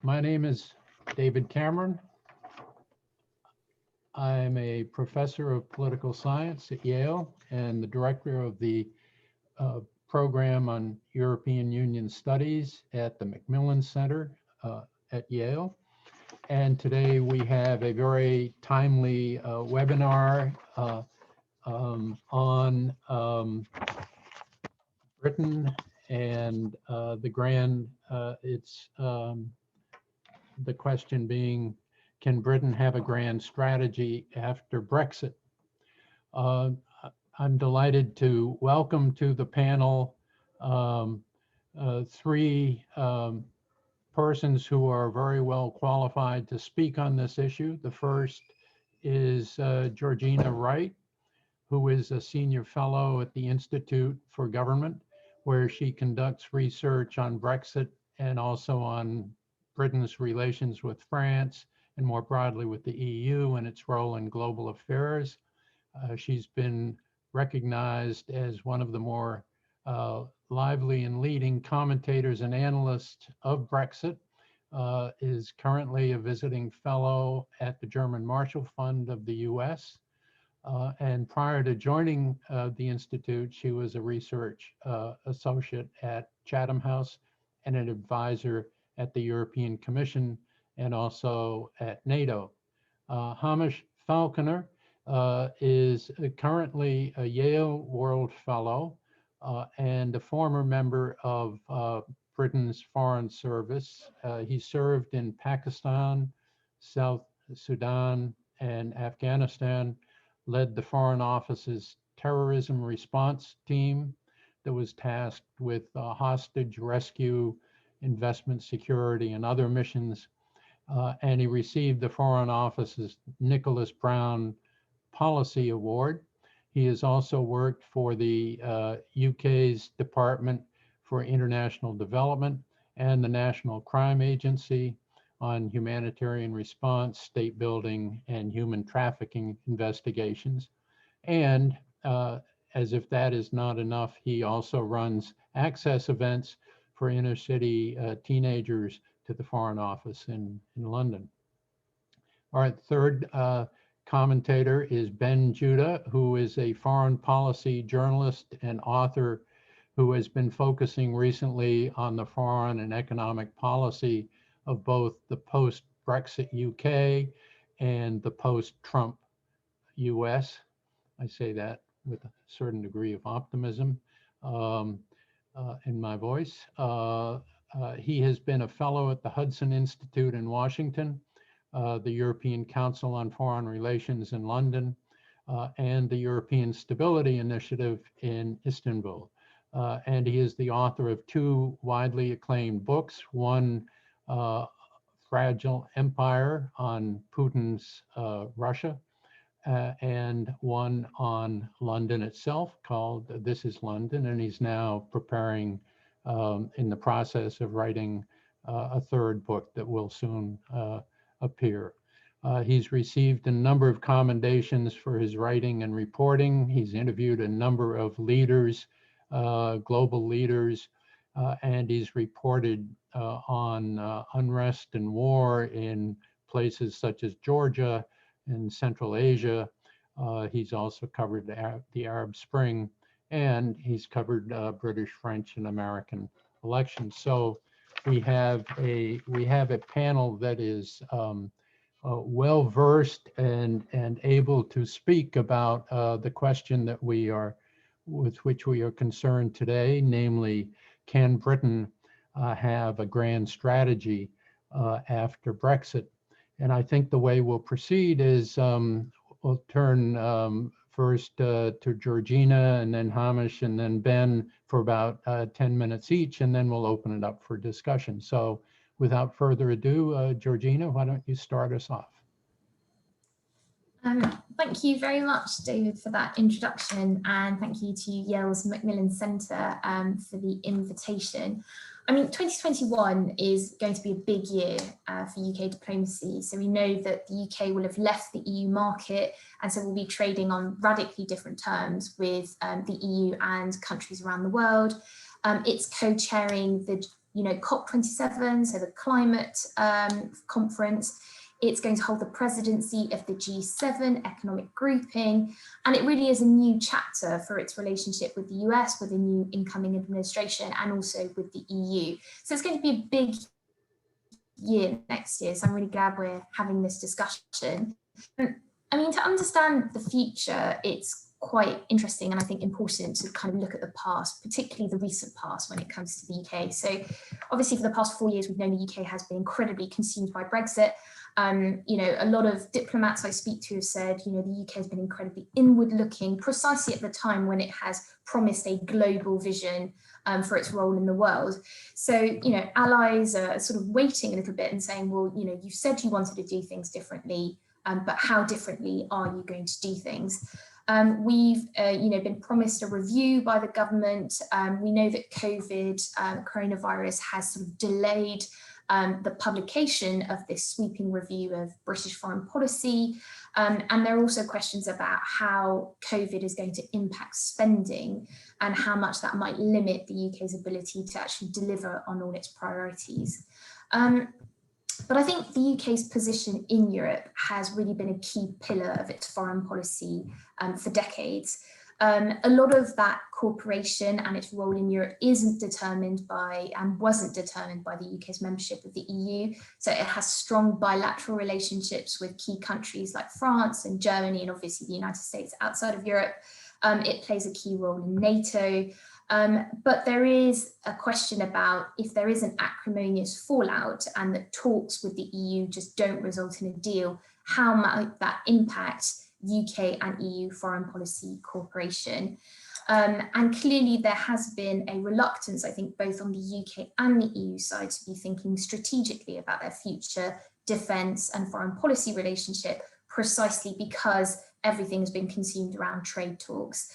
My name is David Cameron. I'm a professor of political science at Yale and the director of the program on European Union Studies at the Macmillan Center at Yale. And today we have a very timely webinar on Britain and the question being, can Britain have a grand strategy after Brexit? I'm delighted to welcome to the panel three persons who are very well qualified to speak on this issue. The first is Georgina Wright, who is a senior fellow at the Institute for Government, where she conducts research on Brexit and also on Britain's relations with France and more broadly with the EU and its role in global affairs. She's been recognized as one of the more lively and leading commentators and analysts of Brexit, is currently a visiting fellow at the German Marshall Fund of the US. And prior to joining the Institute, she was a research associate at Chatham House and an advisor at the European Commission and also at NATO. Hamish Falconer is currently a Yale World Fellow and a former member of Britain's Foreign Service. He served in Pakistan, South Sudan, and Afghanistan, led the Foreign Office's terrorism response team that was tasked with hostage rescue, investment security, and other missions. And he received the Foreign Office's Nicholas Brown Policy Award. He has also worked for the UK's Department for International Development and the National Crime Agency on humanitarian response, state building, and human trafficking investigations. And as if that is not enough, he also runs access events for inner city teenagers to the Foreign Office in London. Our third commentator is Ben Judah, who is a foreign policy journalist and author who has been focusing recently on the foreign and economic policy of both the post-Brexit UK and the post-Trump US. I say that with a certain degree of optimism in my voice. He has been a fellow at the Hudson Institute in Washington, the European Council on Foreign Relations in London, and the European Stability Initiative in Istanbul. And he is the author of two widely acclaimed books, one, Fragile Empire on Putin's Russia, and one on London itself called This is London, and he's now preparing in the process of writing a third book that will soon appear. He's received a number of commendations for his writing and reporting. He's interviewed a number of leaders, global leaders, and he's reported on unrest and war in places such as Georgia and Central Asia. He's also covered the Arab Spring, and he's covered British, French, and American elections. So we have a panel that is well versed and able to speak about the question that with which we are concerned today, namely, can Britain have a grand strategy after Brexit? And I think the way we'll proceed is we'll turn first to Georgina and then Hamish and then Ben for about 10 minutes each, and then we'll open it up for discussion. So without further ado, Georgina, why don't you start us off? Thank you very much, David, for that introduction, and thank you to Yale's Macmillan Centre for the invitation. I mean, 2021 is going to be a big year for UK diplomacy. So we know that the UK will have left the EU market, and so we'll be trading on radically different terms with the EU and countries around the world. It's co-chairing the COP27, so the climate conference. It's going to hold the presidency of the G7 economic grouping, and it really is a new chapter for its relationship with the US, with a new incoming administration, and also with the EU. So it's going to be a big year next year, so I'm really glad we're having this discussion. I mean, to understand the future, it's quite interesting and I think important to kind of look at the past, particularly the recent past when it comes to the UK. So obviously for the past 4 years, we've known the UK has been incredibly consumed by Brexit. A lot of diplomats I speak to have said, the UK has been incredibly inward looking, precisely at the time when it has promised a global vision for its role in the world. So, allies are sort of waiting a little bit and saying, well, you said you wanted to do things differently, but how differently are you going to do things? We've been promised a review by the government. We know that coronavirus has sort of delayed the publication of this sweeping review of British foreign policy. And there are also questions about how COVID is going to impact spending and how much that might limit the UK's ability to actually deliver on all its priorities. But I think the UK's position in Europe has really been a key pillar of its foreign policy for decades. A lot of that cooperation and its role in Europe isn't determined by and wasn't determined by the UK's membership of the EU. So it has strong bilateral relationships with key countries like France and Germany, and obviously the United States outside of Europe. It plays a key role in NATO. But there is a question about if there is an acrimonious fallout and that talks with the EU just don't result in a deal, how might that impact UK and EU foreign policy cooperation? And clearly there has been a reluctance, I think, both on the UK and the EU side to be thinking strategically about their future defence and foreign policy relationship, precisely because everything has been consumed around trade talks.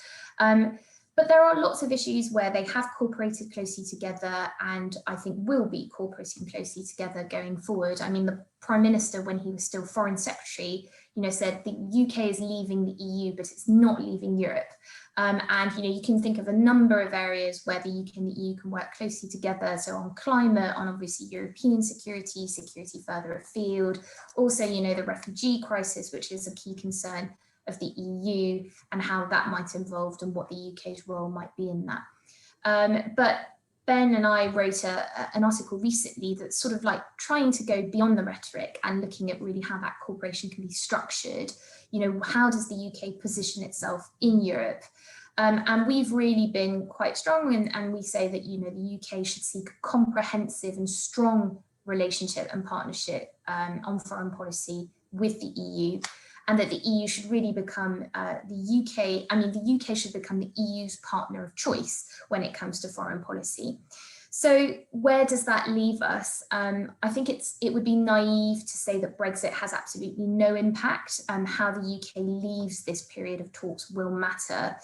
But there are lots of issues where they have cooperated closely together and I think will be cooperating closely together going forward. I mean, the Prime Minister, when he was still Foreign Secretary, said the UK is leaving the EU, but it's not leaving Europe. And, you can think of a number of areas where the UK and the EU can work closely together. So on climate, on obviously European security, security further afield. Also, the refugee crisis, which is a key concern of the EU and how that might evolve and what the UK's role might be in that. But Ben and I wrote an article recently that's sort of like trying to go beyond the rhetoric and looking at really how that cooperation can be structured. How does the UK position itself in Europe? And we've really been quite strong and we say that, the UK should seek a comprehensive and strong relationship and partnership on foreign policy with the EU. And that the EU should really become the UK should become the EU's partner of choice when it comes to foreign policy. So where does that leave us? I think it would be naive to say that Brexit has absolutely no impact. How the UK leaves this period of talks will matter.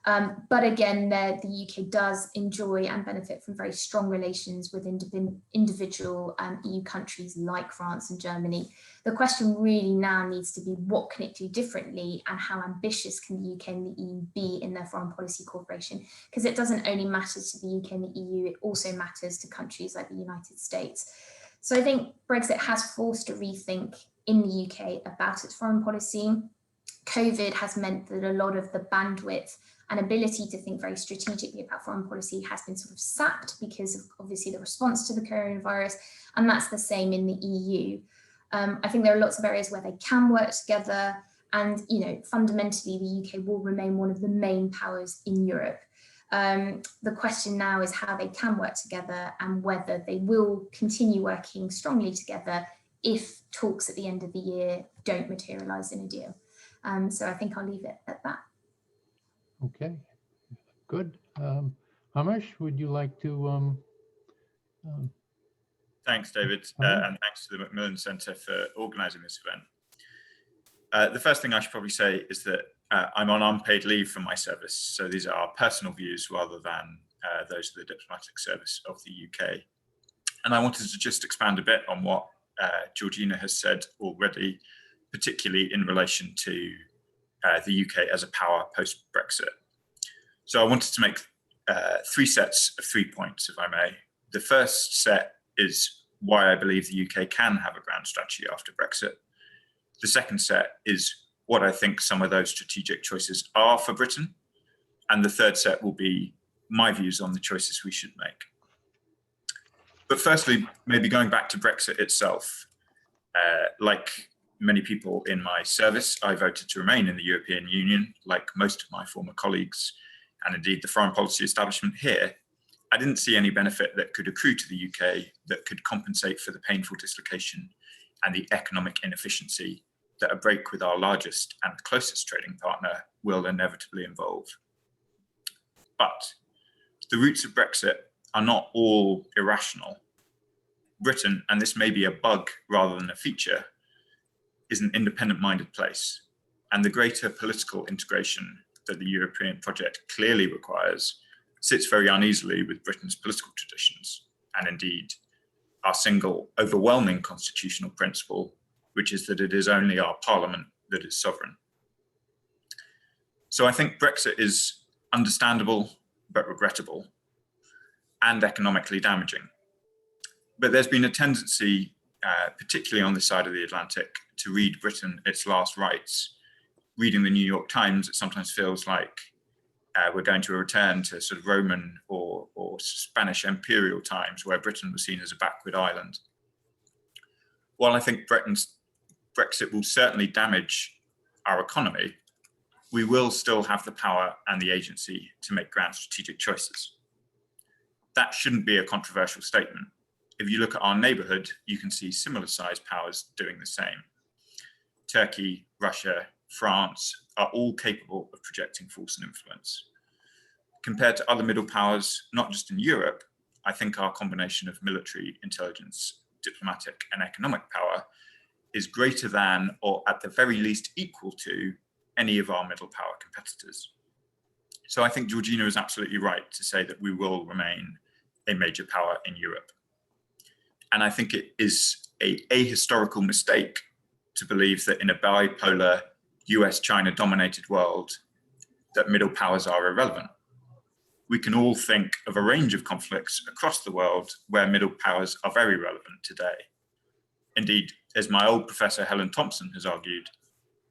But again, the UK does enjoy and benefit from very strong relations with individual EU countries like France and Germany. The question really now needs to be what can it do differently and how ambitious can the UK and the EU be in their foreign policy cooperation? Because it doesn't only matter to the UK and the EU, it also matters to countries like the United States. So I think Brexit has forced a rethink in the UK about its foreign policy. COVID has meant that a lot of the bandwidth and ability to think very strategically about foreign policy has been sort of sapped because of obviously the response to the coronavirus, and that's the same in the EU. I think there are lots of areas where they can work together and, fundamentally the UK will remain one of the main powers in Europe. The question now is how they can work together and whether they will continue working strongly together if talks at the end of the year don't materialise in a deal. So I think I'll leave it at that. Okay, good. Hamish, would you like to? Thanks, David, and thanks to the Macmillan Centre for organising this event. The first thing I should probably say is that I'm on unpaid leave from my service, so these are personal views rather than those of the diplomatic service of the UK. And I wanted to just expand a bit on what Georgina has said already, particularly in relation to the UK as a power post-Brexit. So I wanted to make 3 sets of 3 points, if I may. The first set is why I believe the UK can have a grand strategy after Brexit. The second set is what I think some of those strategic choices are for Britain. And the third set will be my views on the choices we should make. But firstly, maybe going back to Brexit itself, like many people in my service, I voted to remain in the European Union, like most of my former colleagues, and indeed the foreign policy establishment here. I didn't see any benefit that could accrue to the UK that could compensate for the painful dislocation and the economic inefficiency that a break with our largest and closest trading partner will inevitably involve. But the roots of Brexit are not all irrational. Britain, and this may be a bug rather than a feature, is an independent-minded place, and the greater political integration that the European project clearly requires sits very uneasily with Britain's political traditions, and indeed our single overwhelming constitutional principle, which is that it is only our parliament that is sovereign. So I think Brexit is understandable but regrettable and economically damaging. But there's been a tendency, particularly on this side of the Atlantic, to read Britain its last rites. Reading the New York Times, it sometimes feels like we're going to return to sort of Roman or Spanish imperial times where Britain was seen as a backward island. While I think Brexit will certainly damage our economy, we will still have the power and the agency to make grand strategic choices. That shouldn't be a controversial statement. If you look at our neighborhood, you can see similar sized powers doing the same. Turkey, Russia, France are all capable of projecting force and influence. Compared to other middle powers, not just in Europe, I think our combination of military, intelligence, diplomatic, and economic power is greater than, or at the very least equal to, any of our middle power competitors. So I think Georgina is absolutely right to say that we will remain a major power in Europe. And I think it is an ahistorical mistake to believe that in a bipolar US-China dominated world, that middle powers are irrelevant. We can all think of a range of conflicts across the world where middle powers are very relevant today. Indeed, as my old professor Helen Thompson has argued,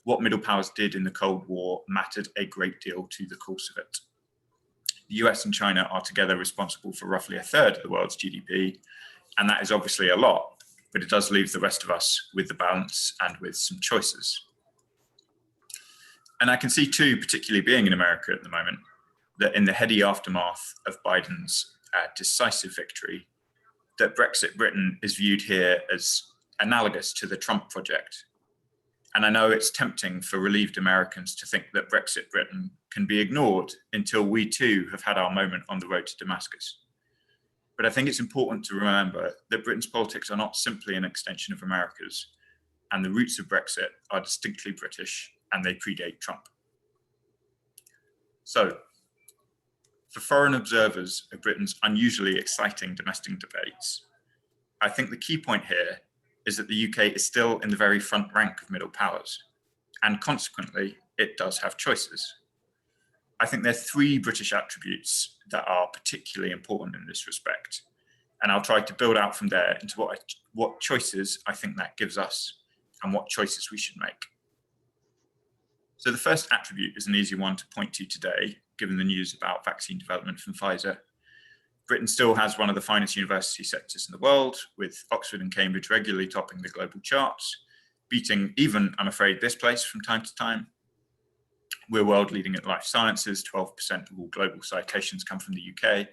what middle powers did in the Cold War mattered a great deal to the course of it. The US and China are together responsible for roughly a third of the world's GDP, and that is obviously a lot, but it does leave the rest of us with the balance and with some choices. And I can see too, particularly being in America at the moment, that in the heady aftermath of Biden's decisive victory, that Brexit Britain is viewed here as analogous to the Trump project. And I know it's tempting for relieved Americans to think that Brexit Britain can be ignored until we too have had our moment on the road to Damascus. But I think it's important to remember that Britain's politics are not simply an extension of America's, and the roots of Brexit are distinctly British and they predate Trump. So, for foreign observers of Britain's unusually exciting domestic debates, I think the key point here is that the UK is still in the very front rank of middle powers, and consequently, it does have choices. I think there are three British attributes that are particularly important in this respect, and I'll try to build out from there into what choices I think that gives us and what choices we should make. So the first attribute is an easy one to point to today, given the news about vaccine development from Pfizer. Britain still has one of the finest university sectors in the world, with Oxford and Cambridge regularly topping the global charts, beating even, I'm afraid, this place from time to time. We're world leading at life sciences, 12% of all global citations come from the UK.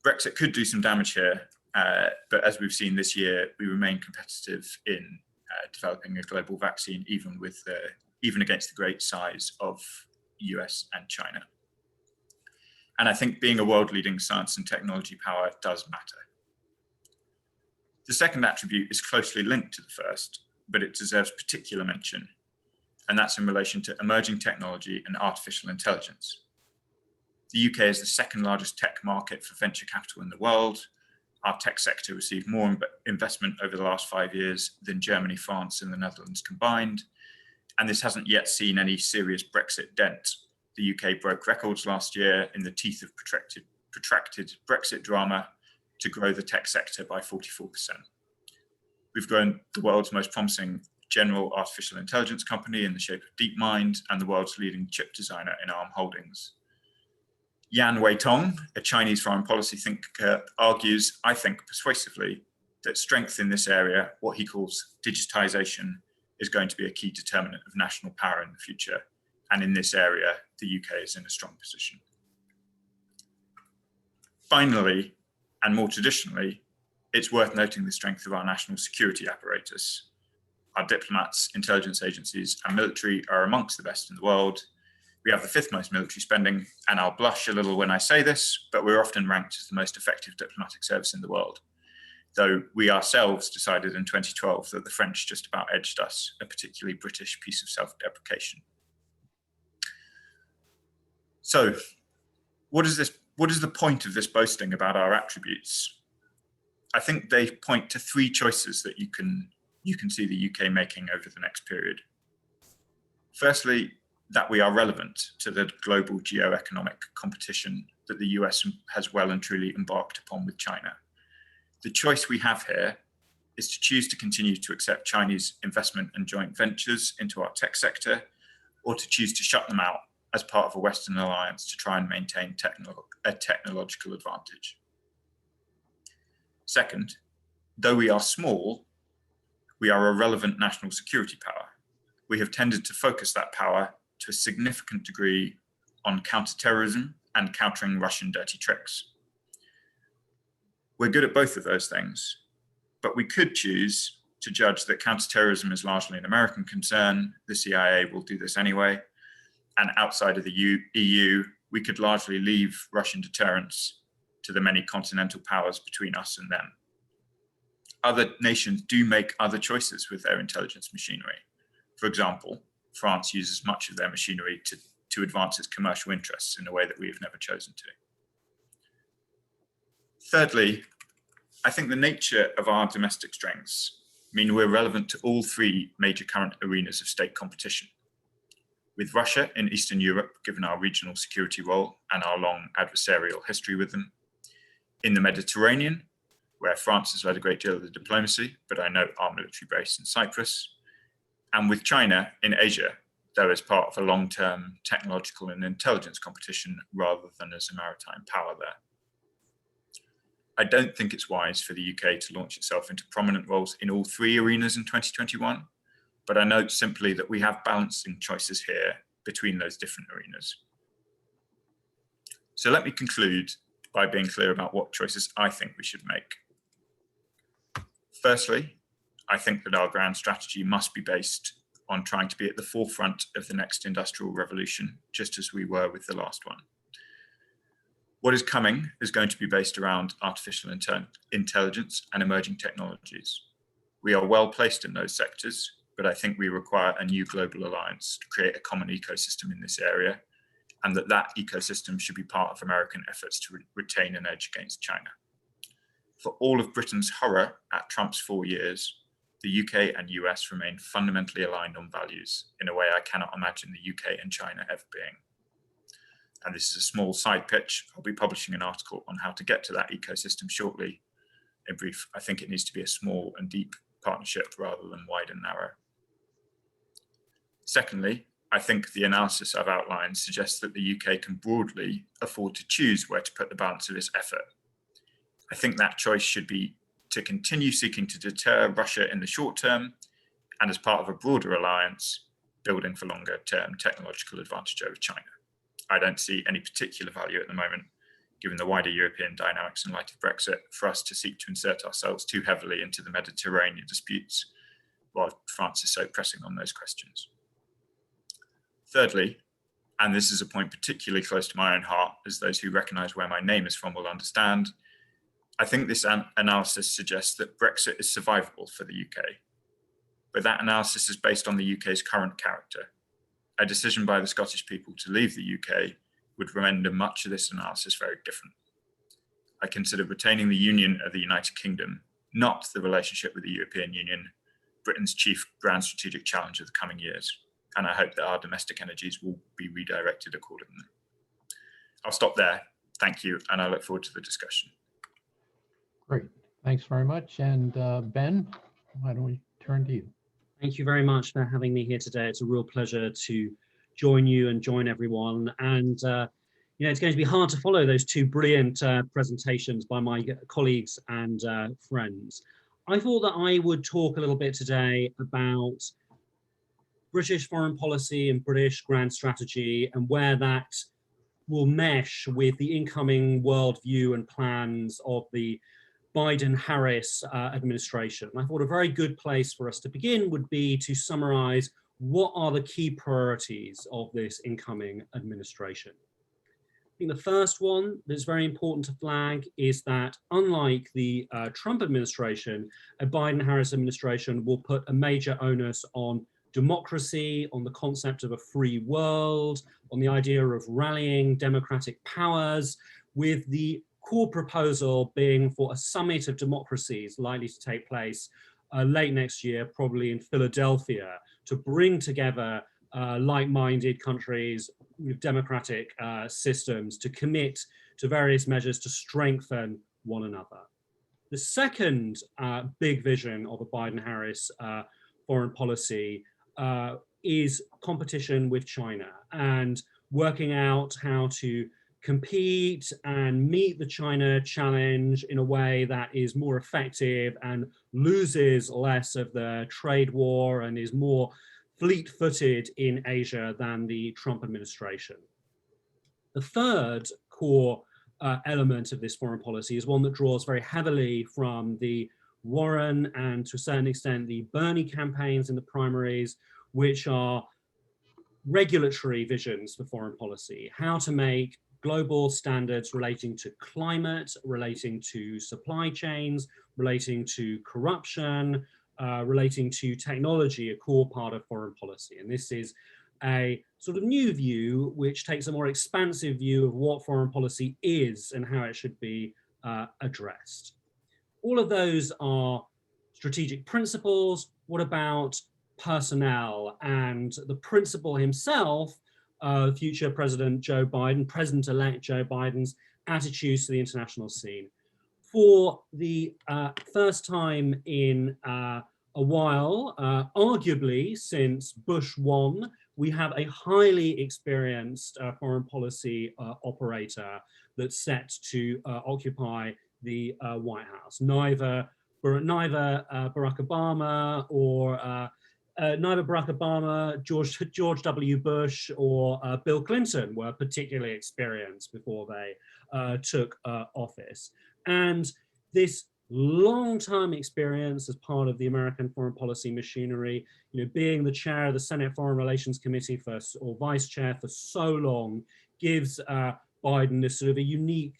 Brexit could do some damage here, but as we've seen this year, we remain competitive in developing a global vaccine, even against the great size of US and China. And I think being a world-leading science and technology power does matter. The second attribute is closely linked to the first, but it deserves particular mention, and that's in relation to emerging technology and artificial intelligence. The UK is the second largest tech market for venture capital in the world. Our tech sector received more investment over the last 5 years than Germany, France, and the Netherlands combined, and this hasn't yet seen any serious Brexit dent. The UK broke records last year in the teeth of protracted Brexit drama, to grow the tech sector by 44%. We've grown the world's most promising general artificial intelligence company in the shape of DeepMind and the world's leading chip designer in ARM Holdings. Yan Weitong, a Chinese foreign policy thinker, argues, I think persuasively, that strength in this area, what he calls digitization, is going to be a key determinant of national power in the future. And in this area, the UK is in a strong position. Finally, and more traditionally, it's worth noting the strength of our national security apparatus. Our diplomats, intelligence agencies, and military are amongst the best in the world. We have the 5th most military spending, and I'll blush a little when I say this, but we're often ranked as the most effective diplomatic service in the world. Though we ourselves decided in 2012 that the French just about edged us, a particularly British piece of self-deprecation. So, what is the point of this boasting about our attributes? I think they point to 3 choices that you can see the UK making over the next period. Firstly, that we are relevant to the global geo-economic competition that the US has well and truly embarked upon with China. The choice we have here is to choose to continue to accept Chinese investment and joint ventures into our tech sector, or to choose to shut them out as part of a Western alliance to try and maintain a technological advantage. Second, though we are small, we are a relevant national security power. We have tended to focus that power to a significant degree on counterterrorism and countering Russian dirty tricks. We're good at both of those things, but we could choose to judge that counterterrorism is largely an American concern, the CIA will do this anyway, and outside of the EU, we could largely leave Russian deterrence to the many continental powers between us and them. Other nations do make other choices with their intelligence machinery. For example, France uses much of their machinery to advance its commercial interests in a way that we have never chosen to. Thirdly, I think the nature of our domestic strengths mean we're relevant to all 3 major current arenas of state competition. With Russia in Eastern Europe, given our regional security role and our long adversarial history with them. In the Mediterranean, where France has led a great deal of the diplomacy, but I note our military base in Cyprus. And with China in Asia, though as part of a long-term technological and intelligence competition rather than as a maritime power there. I don't think it's wise for the UK to launch itself into prominent roles in all 3 arenas in 2021, but I note simply that we have balancing choices here between those different arenas. So let me conclude by being clear about what choices I think we should make. Firstly, I think that our grand strategy must be based on trying to be at the forefront of the next industrial revolution, just as we were with the last one. What is coming is going to be based around artificial intelligence and emerging technologies. We are well placed in those sectors, but I think we require a new global alliance to create a common ecosystem in this area, and that ecosystem should be part of American efforts to retain an edge against China. For all of Britain's horror at Trump's 4 years, the UK and US remain fundamentally aligned on values in a way I cannot imagine the UK and China ever being. And this is a small side pitch. I'll be publishing an article on how to get to that ecosystem shortly. In brief, I think it needs to be a small and deep partnership rather than wide and narrow. Secondly, I think the analysis I've outlined suggests that the UK can broadly afford to choose where to put the balance of its effort. I think that choice should be to continue seeking to deter Russia in the short term, and as part of a broader alliance, building for longer term technological advantage over China. I don't see any particular value at the moment, given the wider European dynamics in light of Brexit, for us to seek to insert ourselves too heavily into the Mediterranean disputes, while France is so pressing on those questions. Thirdly, and this is a point particularly close to my own heart, as those who recognise where my name is from will understand, I think this analysis suggests that Brexit is survivable for the UK, but that analysis is based on the UK's current character. A decision by the Scottish people to leave the UK would render much of this analysis very different. I consider retaining the Union of the United Kingdom, not the relationship with the European Union, Britain's chief grand strategic challenge of the coming years, and I hope that our domestic energies will be redirected accordingly. I'll stop there. Thank you, and I look forward to the discussion. Great. Thanks very much. And Ben, why don't we turn to you? Thank you very much for having me here today. It's a real pleasure to join you and join everyone. And you know, it's going to be hard to follow those two brilliant presentations by my colleagues and friends. I thought that I would talk a little bit today about British foreign policy and British grand strategy and where that will mesh with the incoming worldview and plans of the Biden-Harris administration. I thought a very good place for us to begin would be to summarize what are the key priorities of this incoming administration. I think the first one that's very important to flag is that unlike the Trump administration, a Biden-Harris administration will put a major onus on democracy, on the concept of a free world, on the idea of rallying democratic powers, with the core proposal being for a summit of democracies likely to take place late next year, probably in Philadelphia, to bring together like-minded countries with democratic systems to commit to various measures to strengthen one another. The second big vision of a Biden-Harris foreign policy is competition with China and working out how to compete and meet the China challenge in a way that is more effective and loses less of the trade war and is more fleet-footed in Asia than the Trump administration. The third core element of this foreign policy is one that draws very heavily from the Warren and to a certain extent the Bernie campaigns in the primaries, which are regulatory visions for foreign policy, how to make global standards relating to climate, relating to supply chains, relating to corruption, relating to technology, a core part of foreign policy. And this is a sort of new view which takes a more expansive view of what foreign policy is and how it should be addressed. All of those are strategic principles. What about personnel? And the principal himself, future President Joe Biden, President-elect Joe Biden's attitudes to the international scene. For the first time in a while, arguably since Bush won, we have a highly experienced foreign policy operator that's set to occupy the White House. Neither Barack Obama or neither Barack Obama, George W. Bush, or Bill Clinton were particularly experienced before they took office. And this long-term experience as part of the American foreign policy machinery, you know, being the chair of the Senate Foreign Relations Committee or vice chair for so long, gives Biden this sort of a unique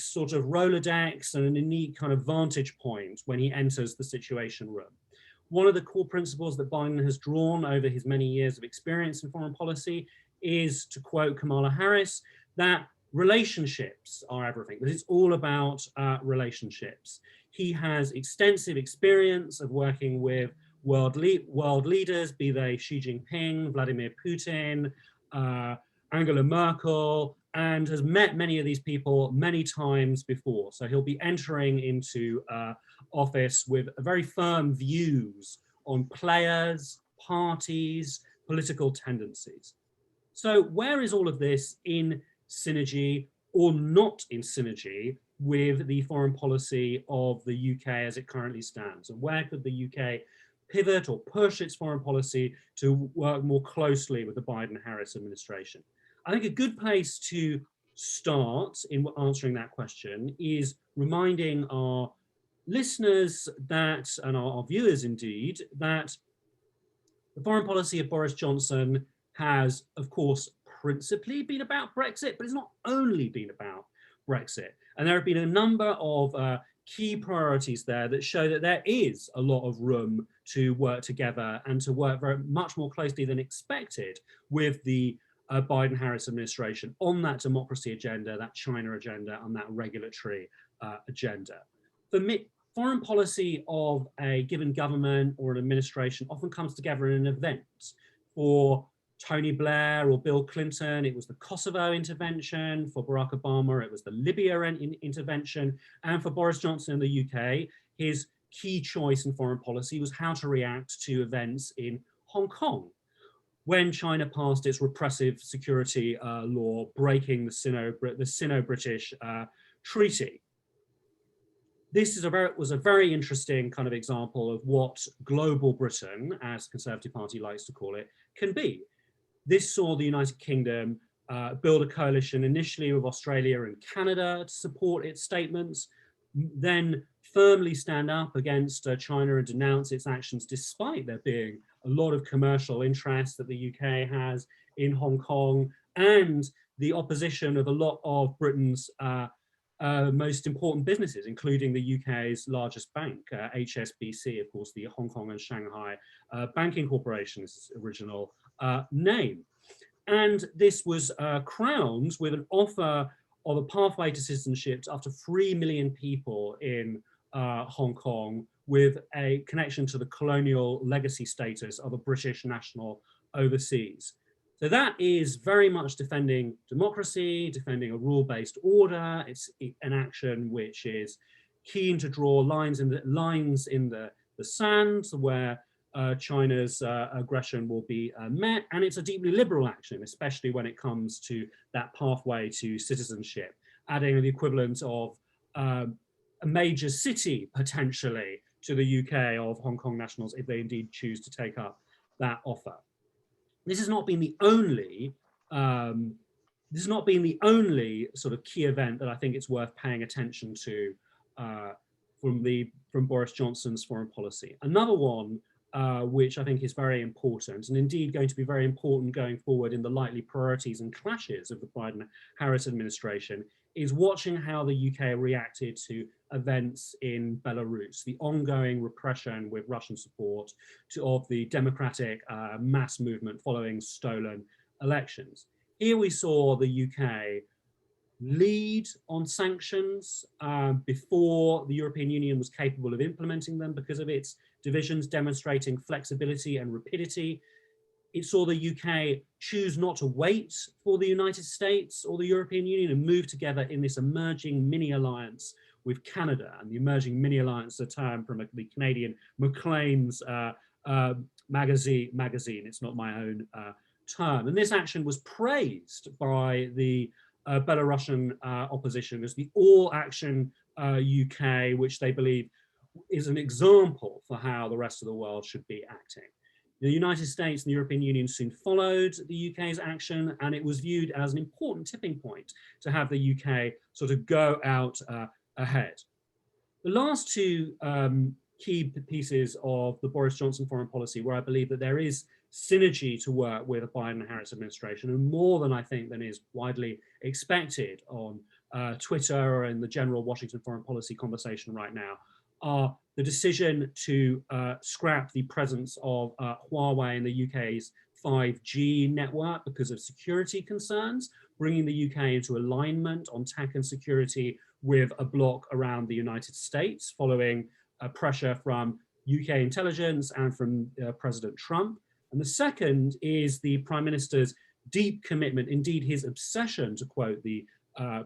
sort of Rolodex and a unique kind of vantage point when he enters the Situation Room. One of the core principles that Biden has drawn over his many years of experience in foreign policy is, to quote Kamala Harris, that relationships are everything, that it's all about relationships. He has extensive experience of working with world leaders, be they Xi Jinping, Vladimir Putin, Angela Merkel, and has met many of these people many times before. So he'll be entering into office with very firm views on players, parties, political tendencies. So where is all of this in synergy or not in synergy with the foreign policy of the UK as it currently stands? And where could the UK pivot or push its foreign policy to work more closely with the Biden-Harris administration? I think a good place to start in answering that question is reminding our listeners that, and our viewers indeed, that the foreign policy of Boris Johnson has, of course, principally been about Brexit, but it's not only been about Brexit. And there have been a number of key priorities there that show that there is a lot of room to work together and to work very much more closely than expected with the Biden-Harris administration on that democracy agenda, that China agenda, and that regulatory agenda. For me, foreign policy of a given government or an administration often comes together in an event. For Tony Blair or Bill Clinton, it was the Kosovo intervention. For Barack Obama, it was the Libya intervention. And for Boris Johnson in the UK, his key choice in foreign policy was how to react to events in Hong Kong when China passed its repressive security law, breaking the Sino-British treaty. This was a very interesting kind of example of what global Britain, as the Conservative Party likes to call it, can be. This saw the United Kingdom build a coalition initially with Australia and Canada to support its statements, then firmly stand up against China and denounce its actions, despite there being a lot of commercial interest that the UK has in Hong Kong and the opposition of a lot of Britain's most important businesses, including the UK's largest bank, HSBC, of course, the Hong Kong and Shanghai Banking Corporation's original name. And this was crowned with an offer of a pathway to citizenship to up to 3 million people in Hong Kong, with a connection to the colonial legacy status of a British national overseas. So that is very much defending democracy, defending a rule-based order. It's an action which is keen to draw lines in the sand where China's aggression will be met, and it's a deeply liberal action, especially when it comes to that pathway to citizenship, adding the equivalent of a major city potentially to the UK of Hong Kong nationals if they indeed choose to take up that offer. This has not been the only sort of key event that I think it's worth paying attention to from Boris Johnson's foreign policy. Another one which I think is very important, and indeed going to be very important going forward in the likely priorities and clashes of the Biden-Harris administration, is watching how the UK reacted to events in Belarus, the ongoing repression with Russian support of the democratic mass movement following stolen elections. Here we saw the UK lead on sanctions before the European Union was capable of implementing them because of its divisions, demonstrating flexibility and rapidity. It saw the UK choose not to wait for the United States or the European Union and move together in this emerging mini alliance with Canada. And the emerging mini alliance is a term from the Canadian Maclean's magazine. It's not my own term. And this action was praised by the Belarusian opposition as the All Action UK, which they believe is an example for how the rest of the world should be acting. The United States and the European Union soon followed the UK's action, and it was viewed as an important tipping point to have the UK sort of go out ahead. The last two key pieces of the Boris Johnson foreign policy, where I believe that there is synergy to work with a Biden-Harris administration, and more than I think than is widely expected on Twitter or in the general Washington foreign policy conversation right now, are the decision to scrap the presence of Huawei in the UK's 5G network because of security concerns, bringing the UK into alignment on tech and security with a bloc around the United States, following pressure from UK intelligence and from President Trump. And the second is the Prime Minister's deep commitment, indeed his obsession, to quote the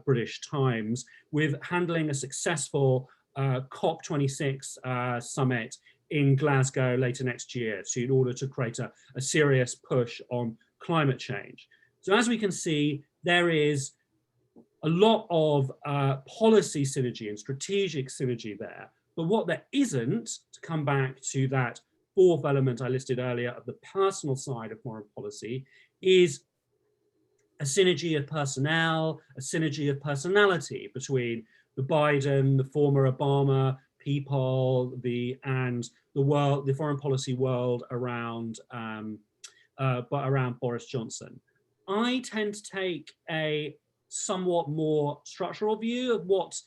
British Times, with handling a successful COP26 summit in Glasgow later next year in order to create a serious push on climate change. So as we can see, there is a lot of policy synergy and strategic synergy there. But what there isn't, to come back to that fourth element I listed earlier of the personal side of foreign policy, is a synergy of personnel, a synergy of personality between the Biden, the former Obama people, and the world, the foreign policy world around Boris Johnson. I tend to take a somewhat more structural view of what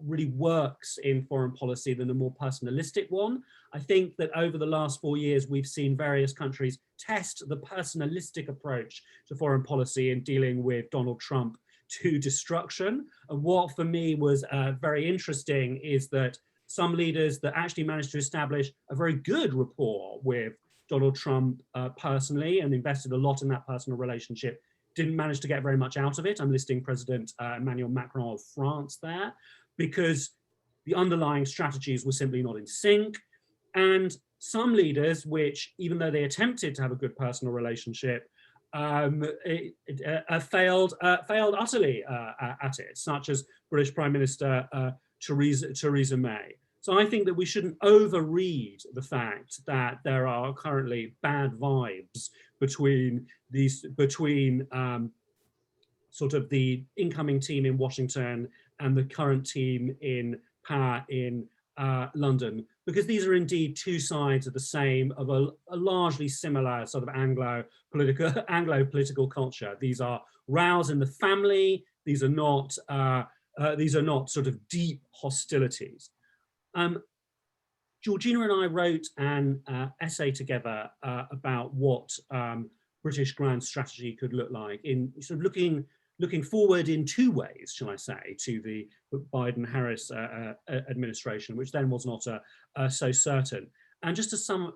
really works in foreign policy than a more personalistic one. I think that over the last 4 years, we've seen various countries test the personalistic approach to foreign policy in dealing with Donald Trump to destruction. And what for me was very interesting is that some leaders that actually managed to establish a very good rapport with Donald Trump personally and invested a lot in that personal relationship, didn't manage to get very much out of it. I'm listing President Emmanuel Macron of France there, because the underlying strategies were simply not in sync. And some leaders, which, even though they attempted to have a good personal relationship, failed utterly at it, such as British Prime Minister Theresa May. So I think that we shouldn't overread the fact that there are currently bad vibes between sort of the incoming team in Washington and the current team in power in London, because these are indeed two sides of the same, of a largely similar sort of Anglo political culture. These are rows in the family. These are not sort of deep hostilities. Georgina and I wrote an essay together about what British grand strategy could look like, in sort of looking forward in two ways, shall I say, to the Biden-Harris administration, which then was not so certain. And just to sum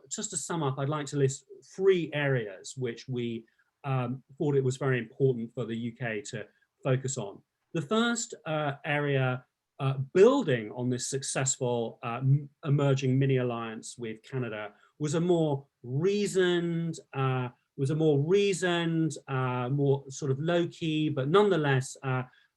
up, I'd like to list three areas which we thought it was very important for the UK to focus on. The first area, building on this successful emerging mini alliance with Canada, was a more reasoned, more sort of low-key, but nonetheless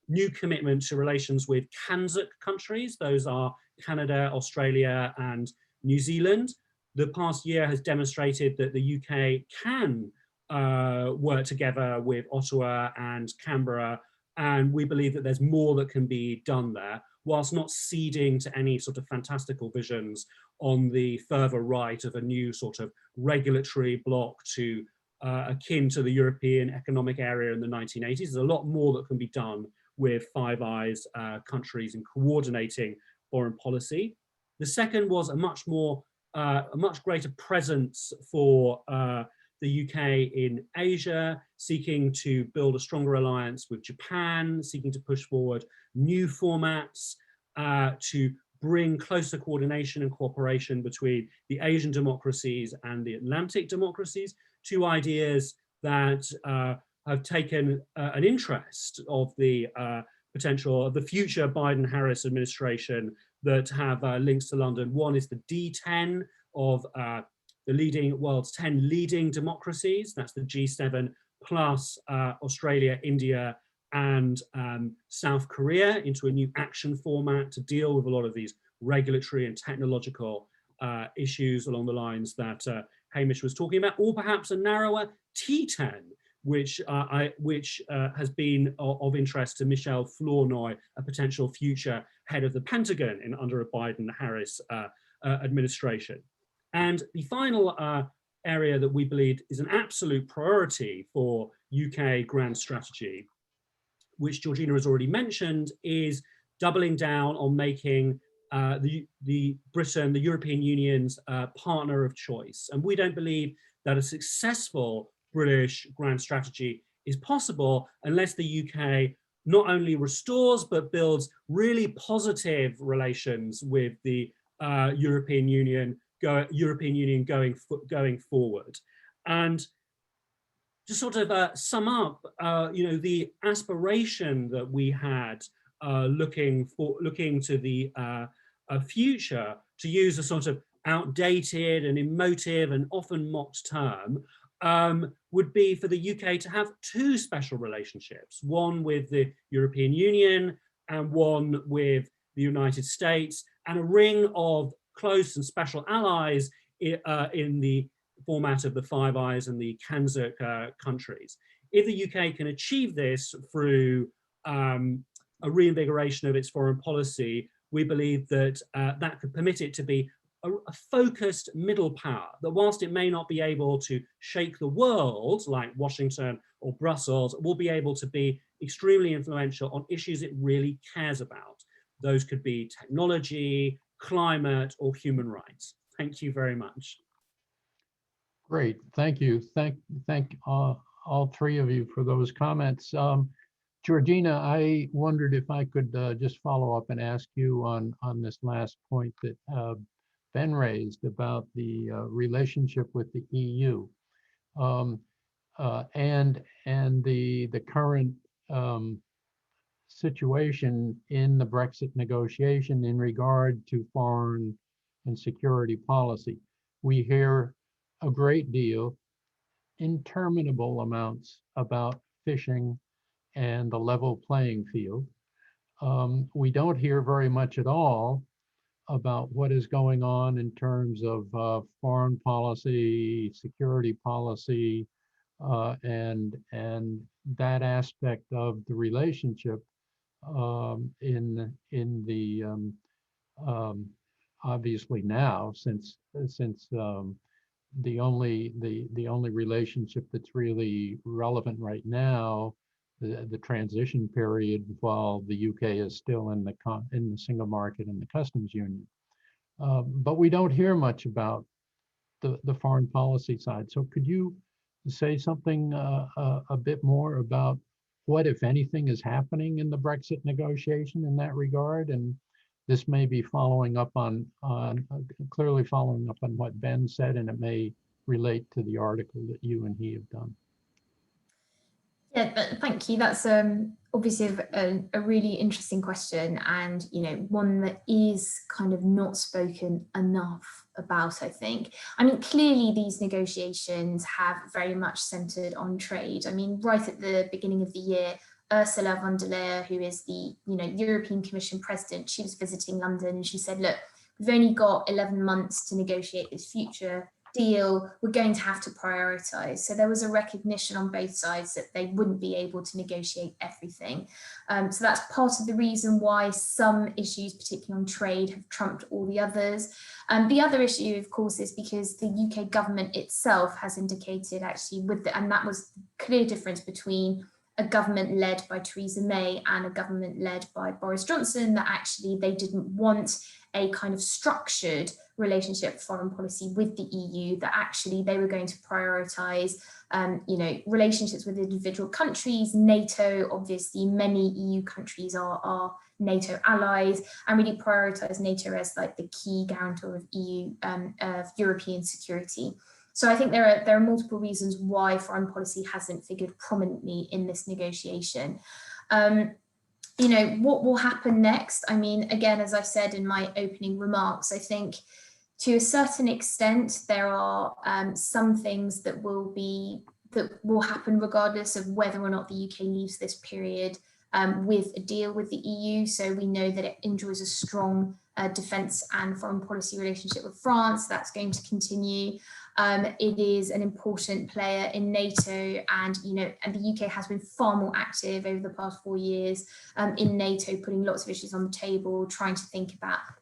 new commitment to relations with CANZUK countries. Those are Canada, Australia, and New Zealand. The past year has demonstrated that the UK can work together with Ottawa and Canberra, and we believe that there's more that can be done there, whilst not ceding to any sort of fantastical visions on the further right of a new sort of regulatory bloc to akin to the European Economic Area in the 1980s. There's a lot more that can be done with Five Eyes countries in coordinating foreign policy. The second was a much greater presence for the UK in Asia, seeking to build a stronger alliance with Japan, seeking to push forward new formats to bring closer coordination and cooperation between the Asian democracies and the Atlantic democracies, two ideas that have taken an interest of the potential of the future Biden-Harris administration that have links to London. One is the D10 of the world's 10 leading democracies. That's the G7 plus Australia, India, and South Korea, into a new action format to deal with a lot of these regulatory and technological issues along the lines that Hamish was talking about, or perhaps a narrower T10, which has been of interest to Michel Flournoy, a potential future head of the Pentagon under a Biden-Harris administration. And the final area that we believe is an absolute priority for UK grand strategy, which Georgina has already mentioned, is doubling down on making Britain, the European Union's partner of choice. And we don't believe that a successful British grand strategy is possible unless the UK not only restores but builds really positive relations with the European Union going forward. And to sort of sum up, the aspiration that we had looking to the future, to use a sort of outdated and emotive and often mocked term, would be for the UK to have two special relationships, one with the European Union and one with the United States, and a ring of close and special allies in the format of the Five Eyes and the CANZUK countries. If the UK can achieve this through a reinvigoration of its foreign policy, we believe that that could permit it to be a focused middle power, that whilst it may not be able to shake the world like Washington or Brussels, will be able to be extremely influential on issues it really cares about. Those could be technology, climate, or human rights. Thank you very much. Great, thank you. Thank all three of you for those comments. Georgina, I wondered if I could just follow up and ask you on this last point that Ben raised about the relationship with the EU, um, and the current situation in the Brexit negotiation in regard to foreign and security policy. We hear a great deal, interminable amounts about fishing and the level playing field. We don't hear very much at all about what is going on in terms of foreign policy, security policy, and that aspect of the relationship in the obviously now, since the only relationship that's really relevant right now, the transition period while the UK is still in the single market and the customs union. But we don't hear much about the foreign policy side. So could you say something a bit more about what, if anything, is happening in the Brexit negotiation in that regard? And this may be following up on clearly following up on what Ben said, and it may relate to the article that you and he have done. Yeah, thank you. That's obviously a really interesting question, and one that is kind of not spoken enough about, I think. I mean, clearly these negotiations have very much centered on trade. I mean, right at the beginning of the year, Ursula von der Leyen, who is the European Commission President, she was visiting London and she said, look, we've only got 11 months to negotiate this future deal, we're going to have to prioritize. So there was a recognition on both sides that they wouldn't be able to negotiate everything. So that's part of the reason why some issues, particularly on trade, have trumped all the others. The other issue, of course, is because the UK government itself has indicated actually and that was the clear difference between a government led by Theresa May and a government led by Boris Johnson, that actually they didn't want a kind of structured relationship foreign policy with the EU, that actually they were going to prioritize relationships with individual countries. NATO, obviously many EU countries are NATO allies, and really prioritize NATO as like the key guarantor of of European security. So I think there are multiple reasons why foreign policy hasn't figured prominently in this negotiation. What will happen next? I mean, again, as I said in my opening remarks, I think to a certain extent, there are some things that will happen regardless of whether or not the UK leaves this period with a deal with the EU. So we know that it enjoys a strong defence and foreign policy relationship with France. That's going to continue. It is an important player in NATO, and and the UK has been far more active over the past 4 years in NATO, putting lots of issues on the table, trying to think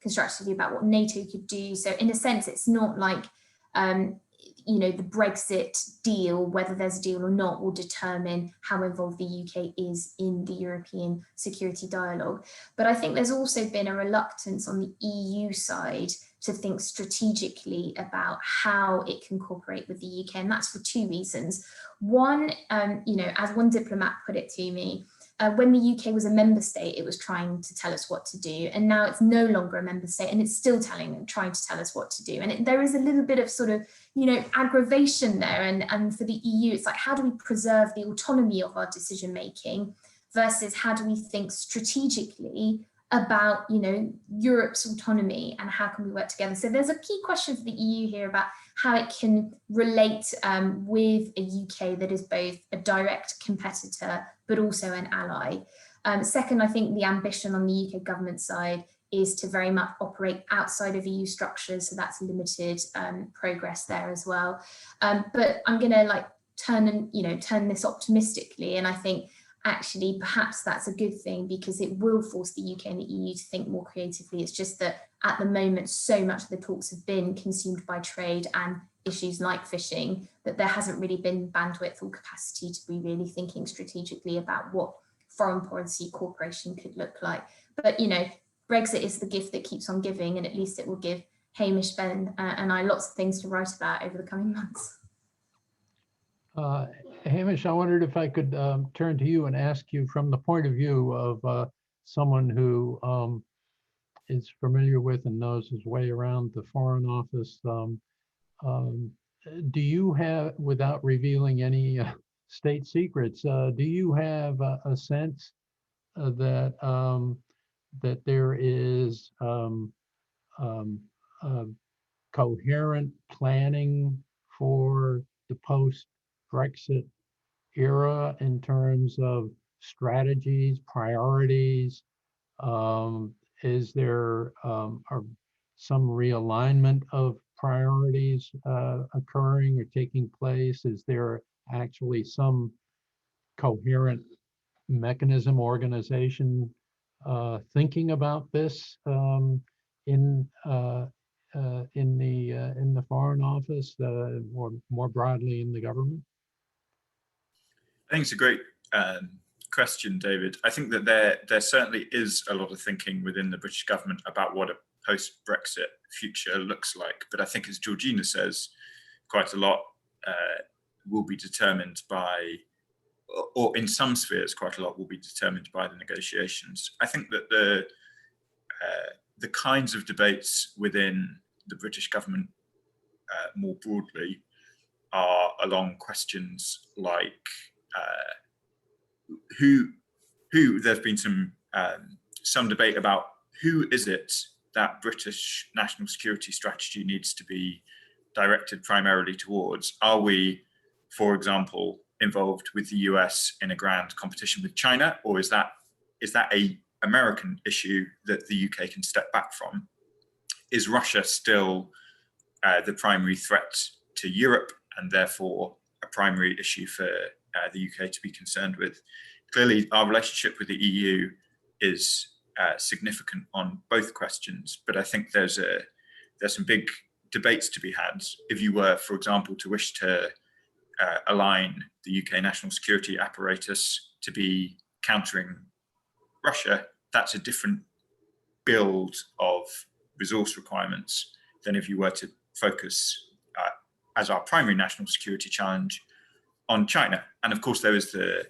constructively about what NATO could do. So in a sense, it's not like the Brexit deal, whether there's a deal or not, will determine how involved the UK is in the European security dialogue. But I think there's also been a reluctance on the EU side to think strategically about how it can cooperate with the UK, and that's for two reasons. One, as one diplomat put it to me, when the UK was a member state, it was trying to tell us what to do, and now it's no longer a member state, and it's still trying to tell us what to do. And there is a little bit of sort of, aggravation there. And for the EU, it's like, how do we preserve the autonomy of our decision making versus how do we think strategically about Europe's autonomy and how can we work together? So there's a key question for the EU here about how it can relate with a UK that is both a direct competitor but also an ally. Second, I think the ambition on the UK government side is to very much operate outside of EU structures, so that's limited progress there as well. But I'm going to turn this optimistically, and I think actually perhaps that's a good thing because it will force the UK and the EU to think more creatively. It's just that at the moment so much of the talks have been consumed by trade and issues like fishing that there hasn't really been bandwidth or capacity to be really thinking strategically about what foreign policy cooperation could look like. But Brexit is the gift that keeps on giving, and at least it will give Hamish, Ben and I lots of things to write about over the coming months. Hamish, I wondered if I could turn to you and ask you from the point of view of someone who is familiar with and knows his way around the Foreign Office. Um, do you have, without revealing any state secrets, do you have a sense that that there is uh, coherent planning for the post-Brexit era in terms of strategies, priorities? Is there some realignment of priorities occurring or taking place? Is there actually some coherent mechanism, organization thinking about this in the Foreign Office or more broadly in the government? I think it's a great question, David. I think that there certainly is a lot of thinking within the British government about what a post-Brexit future looks like. But I think, as Georgina says, quite a lot will be determined by, or in some spheres, quite a lot will be determined by the negotiations. I think that the kinds of debates within the British government more broadly are along questions like who there's been some debate about who is it that British national security strategy needs to be directed primarily towards. Are we, for example, involved with the US in a grand competition with China, or is that a American issue that the UK can step back from? Is Russia still the primary threat to Europe and therefore a primary issue for the UK to be concerned with? Clearly, our relationship with the EU is significant on both questions, but I think there's some big debates to be had. If you were, for example, to wish to align the UK national security apparatus to be countering Russia, that's a different build of resource requirements than if you were to focus as our primary national security challenge on China. And of course, there is the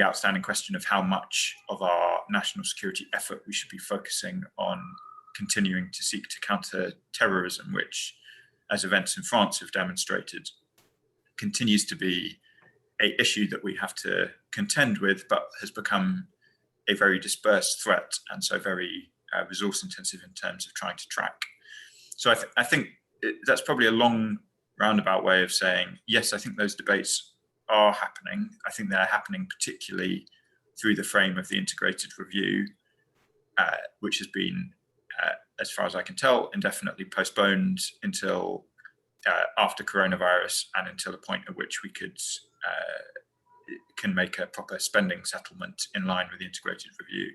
outstanding question of how much of our national security effort we should be focusing on continuing to seek to counter terrorism, which, as events in France have demonstrated, continues to be an issue that we have to contend with, but has become a very dispersed threat, and so very resource intensive in terms of trying to track. So I think that's probably a long roundabout way of saying, yes, I think those debates are happening. I think they're happening particularly through the frame of the integrated review, which has been, as far as I can tell, indefinitely postponed until after coronavirus and until a point at which we can make a proper spending settlement in line with the integrated review.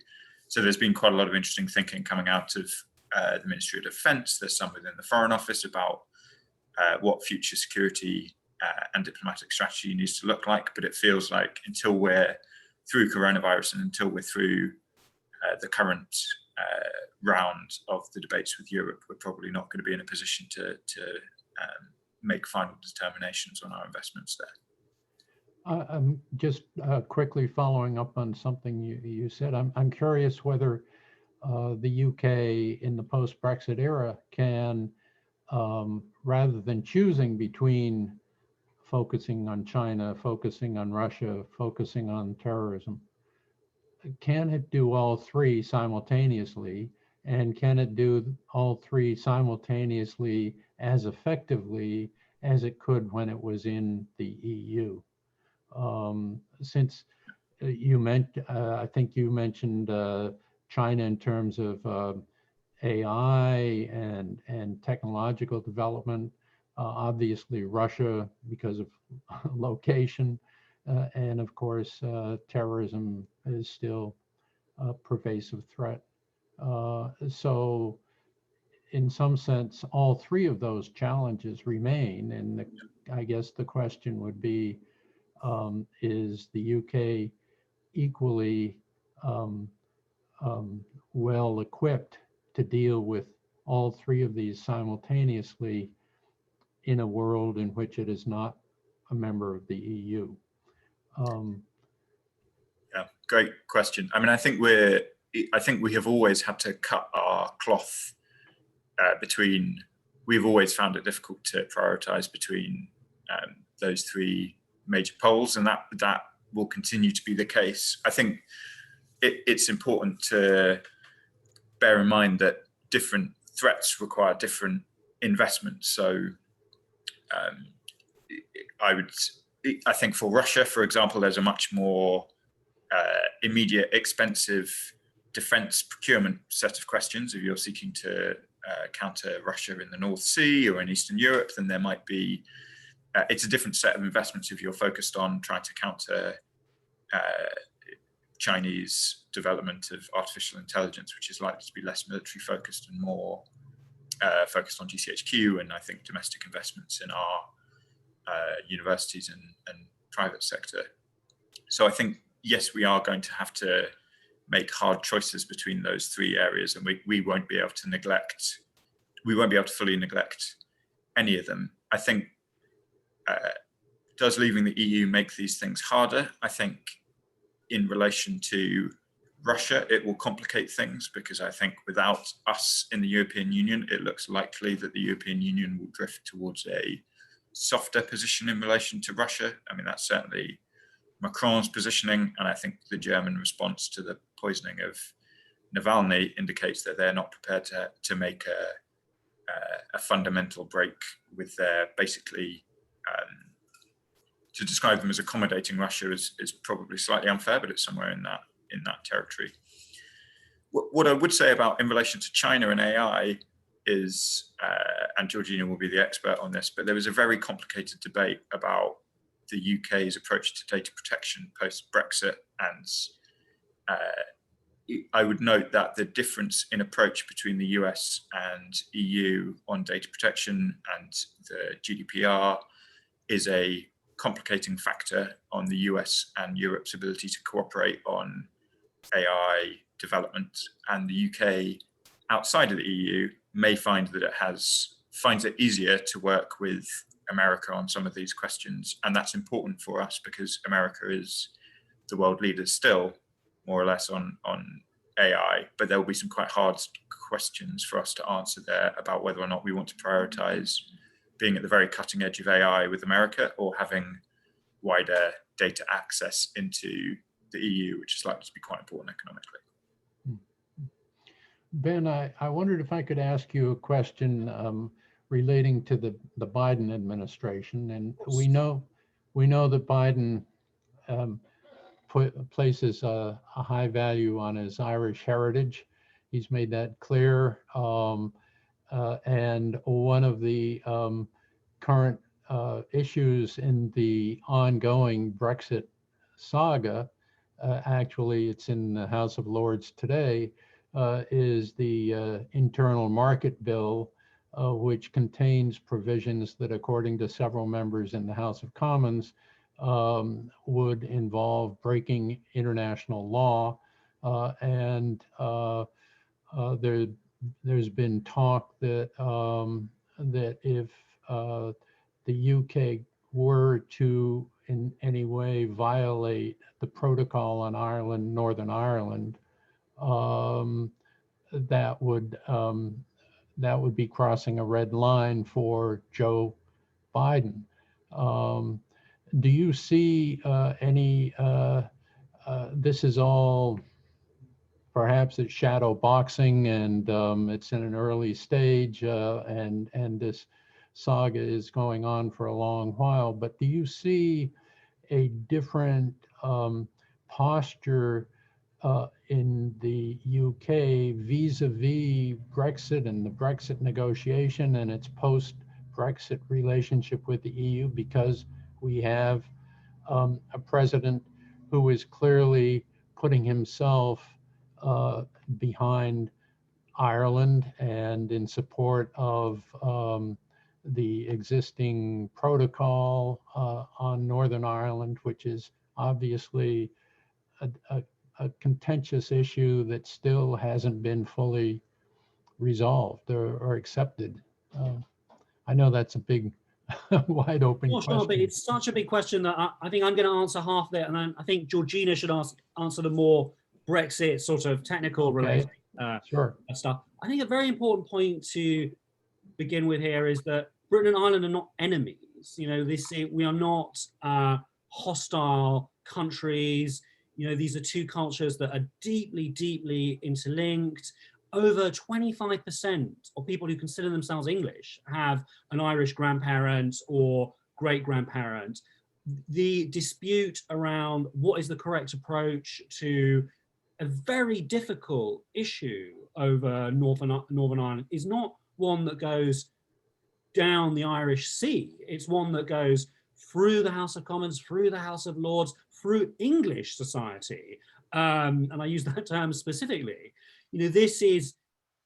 So there's been quite a lot of interesting thinking coming out of the Ministry of Defence. There's some within the Foreign Office about what future security and diplomatic strategy needs to look like. But it feels like until we're through coronavirus and until we're through the current round of the debates with Europe, we're probably not going to be in a position to make final determinations on our investments there. I'm just quickly following up on something you said. I'm curious whether the UK in the post-Brexit era can, rather than choosing between focusing on China, focusing on Russia, focusing on terrorism, can it do all three simultaneously? And can it do all three simultaneously as effectively as it could when it was in the EU? Since you I think you mentioned China in terms of AI and technological development, obviously Russia because of location, and of course terrorism is still a pervasive threat. So in some sense, all three of those challenges remain. And I guess the question would be, is the UK equally well equipped to deal with all three of these simultaneously in a world in which it is not a member of the EU? Yeah, great question. I mean, I think we have always had to cut our cloth between. We've always found it difficult to prioritize between those three major poles, and that will continue to be the case. I think it's important to bear in mind that different threats require different investments. So I think for Russia, for example, there's a much more immediate, expensive defense procurement set of questions. If you're seeking to counter Russia in the North Sea or in Eastern Europe, then there might be, it's a different set of investments if you're focused on trying to counter Chinese development of artificial intelligence, which is likely to be less military focused and more focused on GCHQ and I think domestic investments in our universities and private sector. So I think, yes, we are going to have to make hard choices between those three areas, and we won't be able to fully neglect any of them. I think, does leaving the EU make these things harder? I think in relation to Russia, it will complicate things, because I think without us in the European Union, it looks likely that the European Union will drift towards a softer position in relation to Russia. I mean, that's certainly Macron's positioning, and I think the German response to the poisoning of Navalny indicates that they're not prepared to make a fundamental break with their basically, to describe them as accommodating Russia is probably slightly unfair, but it's somewhere in that territory. What I would say about in relation to China and AI is, and Georgina will be the expert on this, but there was a very complicated debate about the UK's approach to data protection post-Brexit, and I would note that the difference in approach between the US and EU on data protection and the GDPR is a complicating factor on the US and Europe's ability to cooperate on AI development, and the UK outside of the EU may find that it finds it easier to work with America on some of these questions, and that's important for us because America is the world leader still, more or less, on AI, but there will be some quite hard questions for us to answer there about whether or not we want to prioritize being at the very cutting edge of AI with America or having wider data access into the EU, which is likely to be quite important economically. Ben, I wondered if I could ask you a question relating to the Biden administration. And we know that Biden places a high value on his Irish heritage. He's made that clear. And one of the current issues in the ongoing Brexit saga, actually it's in the House of Lords today, is the Internal Market Bill, which contains provisions that, according to several members in the House of Commons, would involve breaking international law. And there's been talk that that if the UK were to in any way violate the protocol on Ireland, Northern Ireland, that would be crossing a red line for Joe Biden. Do you see any? This is all perhaps it's shadow boxing, and it's in an early stage, and this saga is going on for a long while. But do you see a different posture in the UK vis-a-vis Brexit and the Brexit negotiation and its post-Brexit relationship with the EU, because we have a president who is clearly putting himself behind Ireland and in support of the existing protocol on Northern Ireland, which is obviously a contentious issue that still hasn't been fully resolved or accepted. I know that's a big wide open Sure, question. but it's such a big question that I think I'm going to answer half of it, and I think Georgina should answer the more Brexit sort of technical related Sure. stuff. I think a very important point to begin with here is that Britain and Ireland are not enemies. You know, we are not hostile countries. You know, these are two cultures that are deeply, deeply interlinked. Over 25% of people who consider themselves English have an Irish grandparent or great-grandparent. The dispute around what is the correct approach to a very difficult issue over Northern Ireland is not one that goes down the Irish Sea. It's one that goes through the House of Commons, through the House of Lords, through English society. And I use that term specifically. You know, this is,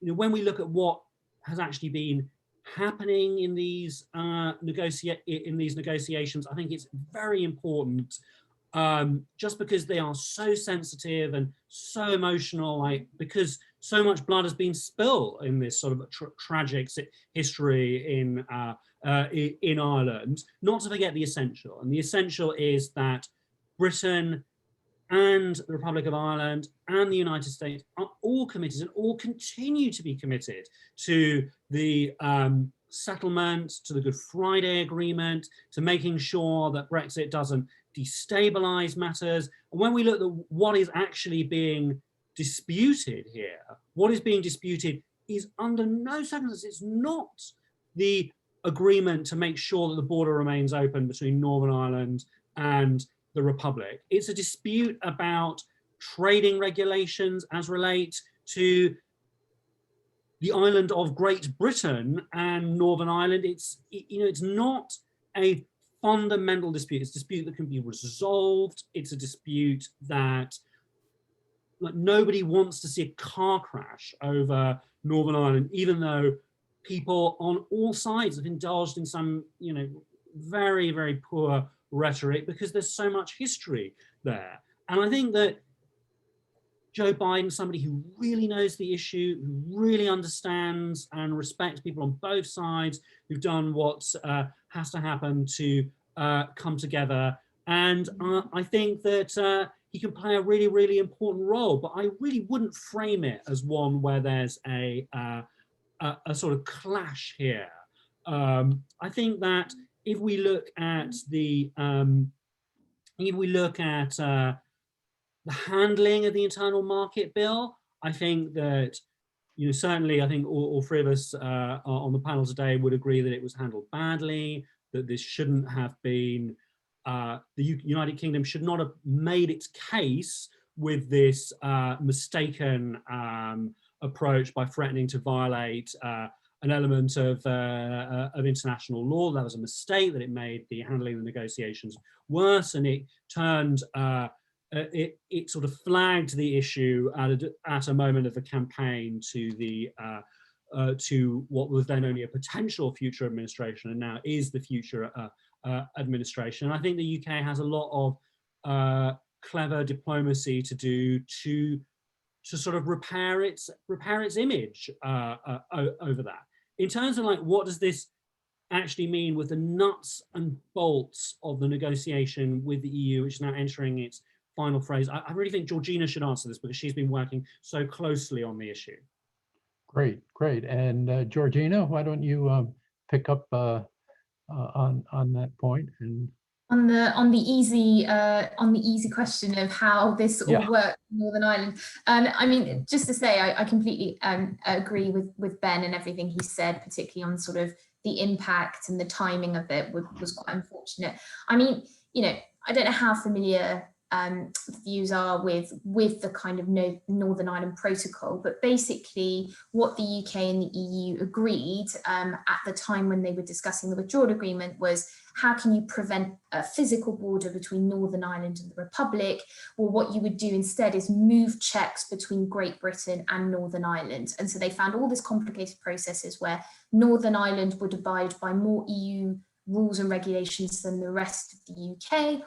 you know, when we look at what has actually been happening in these negotiations, I think it's very important, just because they are so sensitive and so emotional, like because so much blood has been spilled in this sort of tragic history in Ireland. Not to forget the essential, and the essential is that Britain and the Republic of Ireland and the United States are all committed and all continue to be committed to the settlement, to the Good Friday Agreement, to making sure that Brexit doesn't destabilize matters. And when we look at what is actually being disputed here, what is being disputed is under no circumstances, it's not the agreement to make sure that the border remains open between Northern Ireland and the Republic. It's a dispute about trading regulations as relate to the island of Great Britain and Northern Ireland. It's, you know, it's not a fundamental dispute. It's a dispute that can be resolved. It's a dispute that, like, nobody wants to see a car crash over Northern Ireland, even though people on all sides have indulged in some, you know, very, very poor rhetoric because there's so much history there. And I think that Joe Biden, somebody who really knows the issue, who really understands and respects people on both sides, who've done what has to happen to come together. And I think that he can play a really, really important role, but I really wouldn't frame it as one where there's a sort of clash here. I think that if we look at the handling of the internal market bill, I think that, you know, certainly I think all three of us on the panel today would agree that it was handled badly, that this shouldn't have been, the United Kingdom should not have made its case with this mistaken approach by threatening to violate an element of international law. That was a mistake, that it made the handling of the negotiations worse, and it turned, it sort of flagged the issue at a moment of the campaign to the to what was then only a potential future administration, and now is the future administration. And I think the UK has a lot of clever diplomacy to do to sort of repair its image over that. In terms of, like, what does this actually mean with the nuts and bolts of the negotiation with the EU, which is now entering its final phase? I really think Georgina should answer this because she's been working so closely on the issue. Great. And Georgina, why don't you pick up on that point? And on the easy question of how this all works in Northern Ireland. I mean, just to say, I completely agree with Ben and everything he said, particularly on sort of the impact and the timing of it was quite unfortunate. I mean, you know, I don't know how familiar views are with the kind of Northern Ireland Protocol, but basically what the UK and the EU agreed at the time when they were discussing the withdrawal agreement was, how can you prevent a physical border between Northern Ireland and the Republic? Well, what you would do instead is move checks between Great Britain and Northern Ireland. And so they found all these complicated processes where Northern Ireland would abide by more EU rules and regulations than the rest of the UK.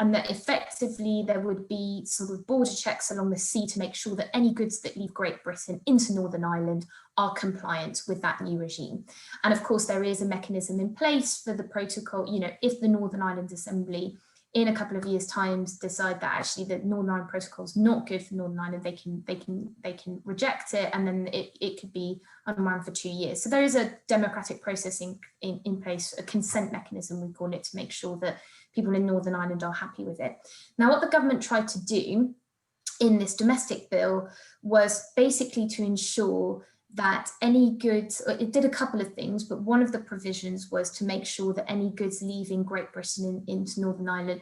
and that effectively there would be sort of border checks along the sea to make sure that any goods that leave Great Britain into Northern Ireland are compliant with that new regime. And of course, there is a mechanism in place for the protocol, you know, if the Northern Ireland Assembly in a couple of years' time decide that actually the Northern Ireland Protocol is not good for Northern Ireland, they can reject it, and then it could be unwound for 2 years. So there is a democratic process in place, a consent mechanism, we call it, to make sure that people in Northern Ireland are happy with it. Now, what the government tried to do in this domestic bill was basically to ensure that any goods, it did a couple of things, but one of the provisions was to make sure that any goods leaving Great Britain into Northern Ireland,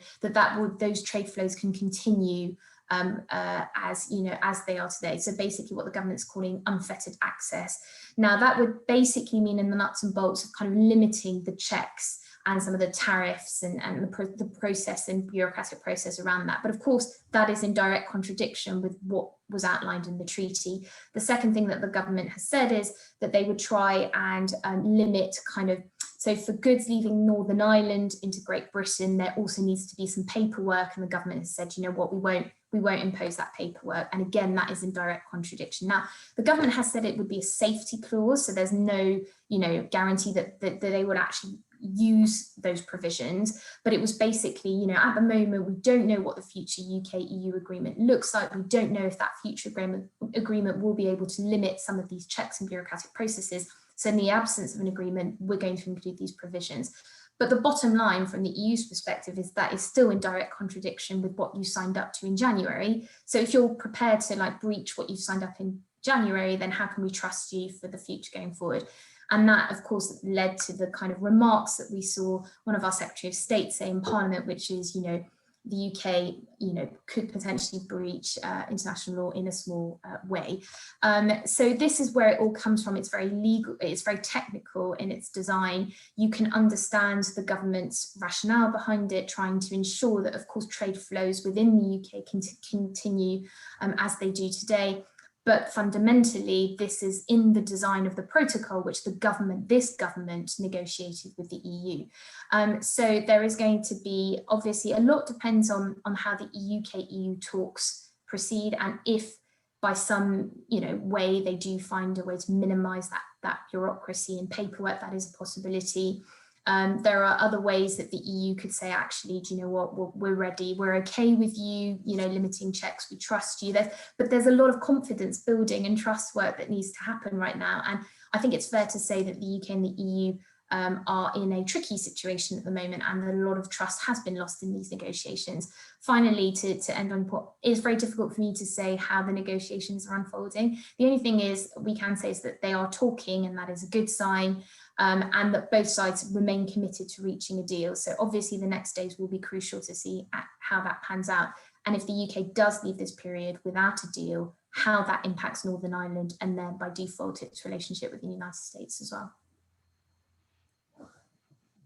those trade flows can continue as they are today. So basically what the government's calling unfettered access. Now that would basically mean, in the nuts and bolts, of kind of limiting the checks and some of the tariffs and the process and bureaucratic process around that. But of course, that is in direct contradiction with what was outlined in the treaty. The second thing that the government has said is that they would try and limit so for goods leaving Northern Ireland into Great Britain, there also needs to be some paperwork, and the government has said, you know what, we won't impose that paperwork. And again, that is in direct contradiction. Now, the government has said it would be a safety clause, so there's no, guarantee that they would actually use those provisions, but it was basically, at the moment, we don't know what the future UK-EU agreement looks like. We don't know if that future agreement will be able to limit some of these checks and bureaucratic processes. So in the absence of an agreement, we're going to include these provisions. But the bottom line from the EU's perspective is that is still in direct contradiction with what you signed up to in January. So if you're prepared to breach what you signed up in January, then how can we trust you for the future going forward? And that, of course, led to the kind of remarks that we saw one of our Secretary of State say in Parliament, which is, the UK, could potentially breach international law in a small way. So this is where it all comes from. It's very legal, it's very technical in its design. You can understand the government's rationale behind it, trying to ensure that, of course, trade flows within the UK can continue as they do today. But fundamentally, this is in the design of the protocol, which this government negotiated with the EU. So there is going to be, obviously, a lot depends on how the UK-EU talks proceed, and if by some way they do find a way to minimise that bureaucracy and paperwork, that is a possibility. There are other ways that the EU could say, actually, do you know what, we're ready, we're okay with you, limiting checks, we trust you. But there's a lot of confidence building and trust work that needs to happen right now. And I think it's fair to say that the UK and the EU are in a tricky situation at the moment, and that a lot of trust has been lost in these negotiations. Finally, to end on what is very difficult for me to say how the negotiations are unfolding. The only thing we can say is that they are talking, and that is a good sign. And that both sides remain committed to reaching a deal. So obviously the next days will be crucial to see how that pans out. And if the UK does leave this period without a deal, how that impacts Northern Ireland, and then by default its relationship with the United States as well.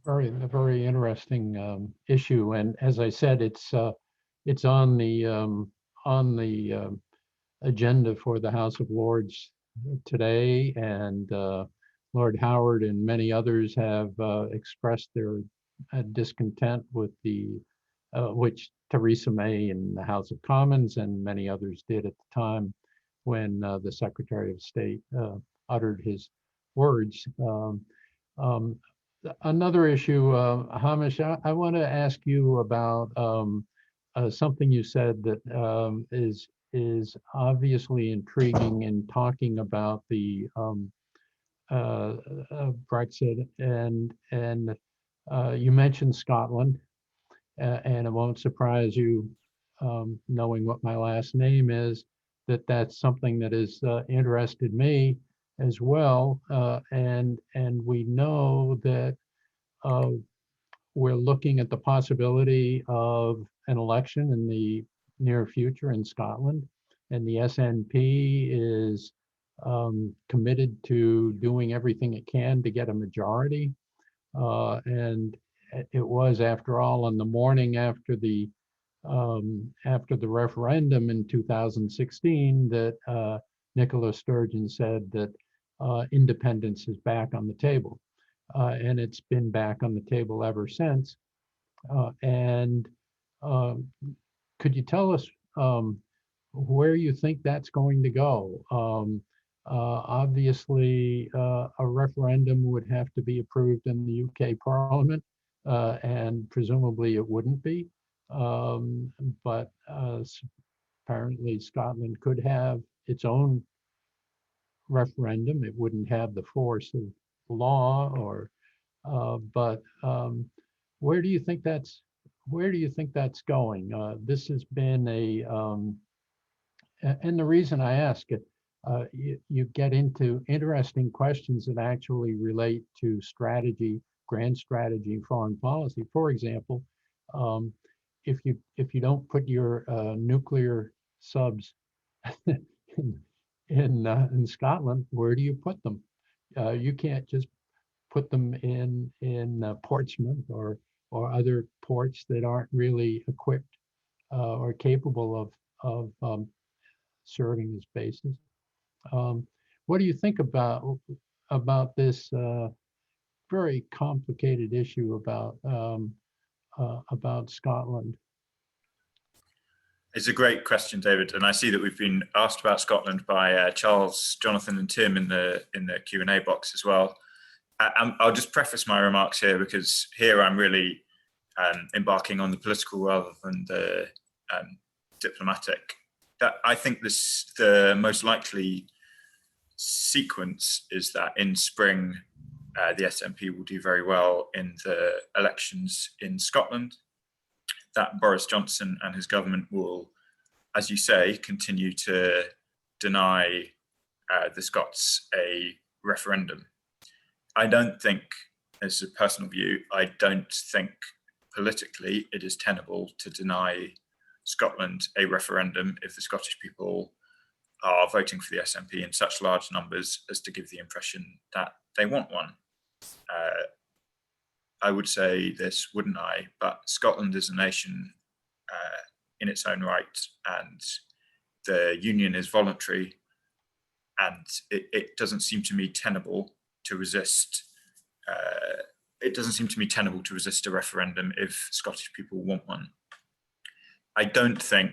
A very interesting issue. And as I said, it's on the agenda for the House of Lords today, and Lord Howard and many others have expressed their discontent with which Theresa May in the House of Commons and many others did at the time when the Secretary of State uttered his words. Another issue, Hamish, I want to ask you about something you said that is obviously intriguing in talking about the Brexit, and you mentioned Scotland, and it won't surprise you, knowing what my last name is, that's something that has interested me as well, and we know that we're looking at the possibility of an election in the near future in Scotland, and the SNP is committed to doing everything it can to get a majority. And it was, after all, on the morning after the referendum in 2016 that Nicola Sturgeon said that independence is back on the table. And it's been back on the table ever since. And could you tell us where you think that's going to go? Obviously, a referendum would have to be approved in the UK Parliament, and presumably it wouldn't be. But apparently Scotland could have its own referendum. It wouldn't have the force of law, or but where do you think that's going? This has been and the reason I ask it, you get into interesting questions that actually relate to strategy, grand strategy, foreign policy. For example, if you don't put your nuclear subs in Scotland, where do you put them? You can't just put them in Portsmouth or other ports that aren't really equipped or capable of serving as bases. What do you think about this very complicated issue about Scotland? It's a great question, David, and I see that we've been asked about Scotland by Charles, Jonathan, and Tim in the Q&A box as well. I'll just preface my remarks here, because here I'm really embarking on the political rather than the diplomatic. That I think the most likely sequence is that in spring, the SNP will do very well in the elections in Scotland, that Boris Johnson and his government will, as you say, continue to deny the Scots a referendum. I don't think, as a personal view, I don't think politically it is tenable to deny Scotland a referendum if the Scottish people are voting for the SNP in such large numbers as to give the impression that they want one. I would say this, wouldn't I? But Scotland is a nation in its own right, and the union is voluntary, and it doesn't seem to me tenable to resist. It doesn't seem to me tenable to resist a referendum if Scottish people want one. I don't think,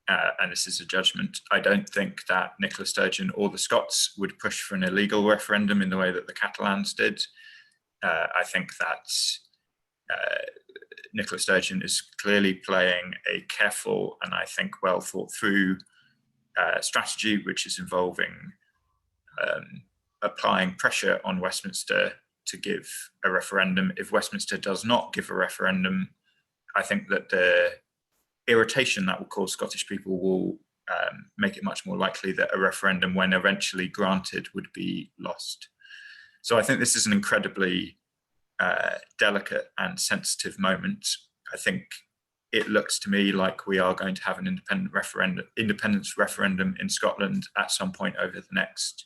and this is a judgment, I don't think that Nicola Sturgeon or the Scots would push for an illegal referendum in the way that the Catalans did. I think that Nicola Sturgeon is clearly playing a careful and I think well thought through strategy, which is involving applying pressure on Westminster to give a referendum. If Westminster does not give a referendum, I think that the irritation that will cause Scottish people will make it much more likely that a referendum, when eventually granted, would be lost. So I think this is an incredibly delicate and sensitive moment. I think it looks to me like we are going to have an independence referendum in Scotland at some point over the next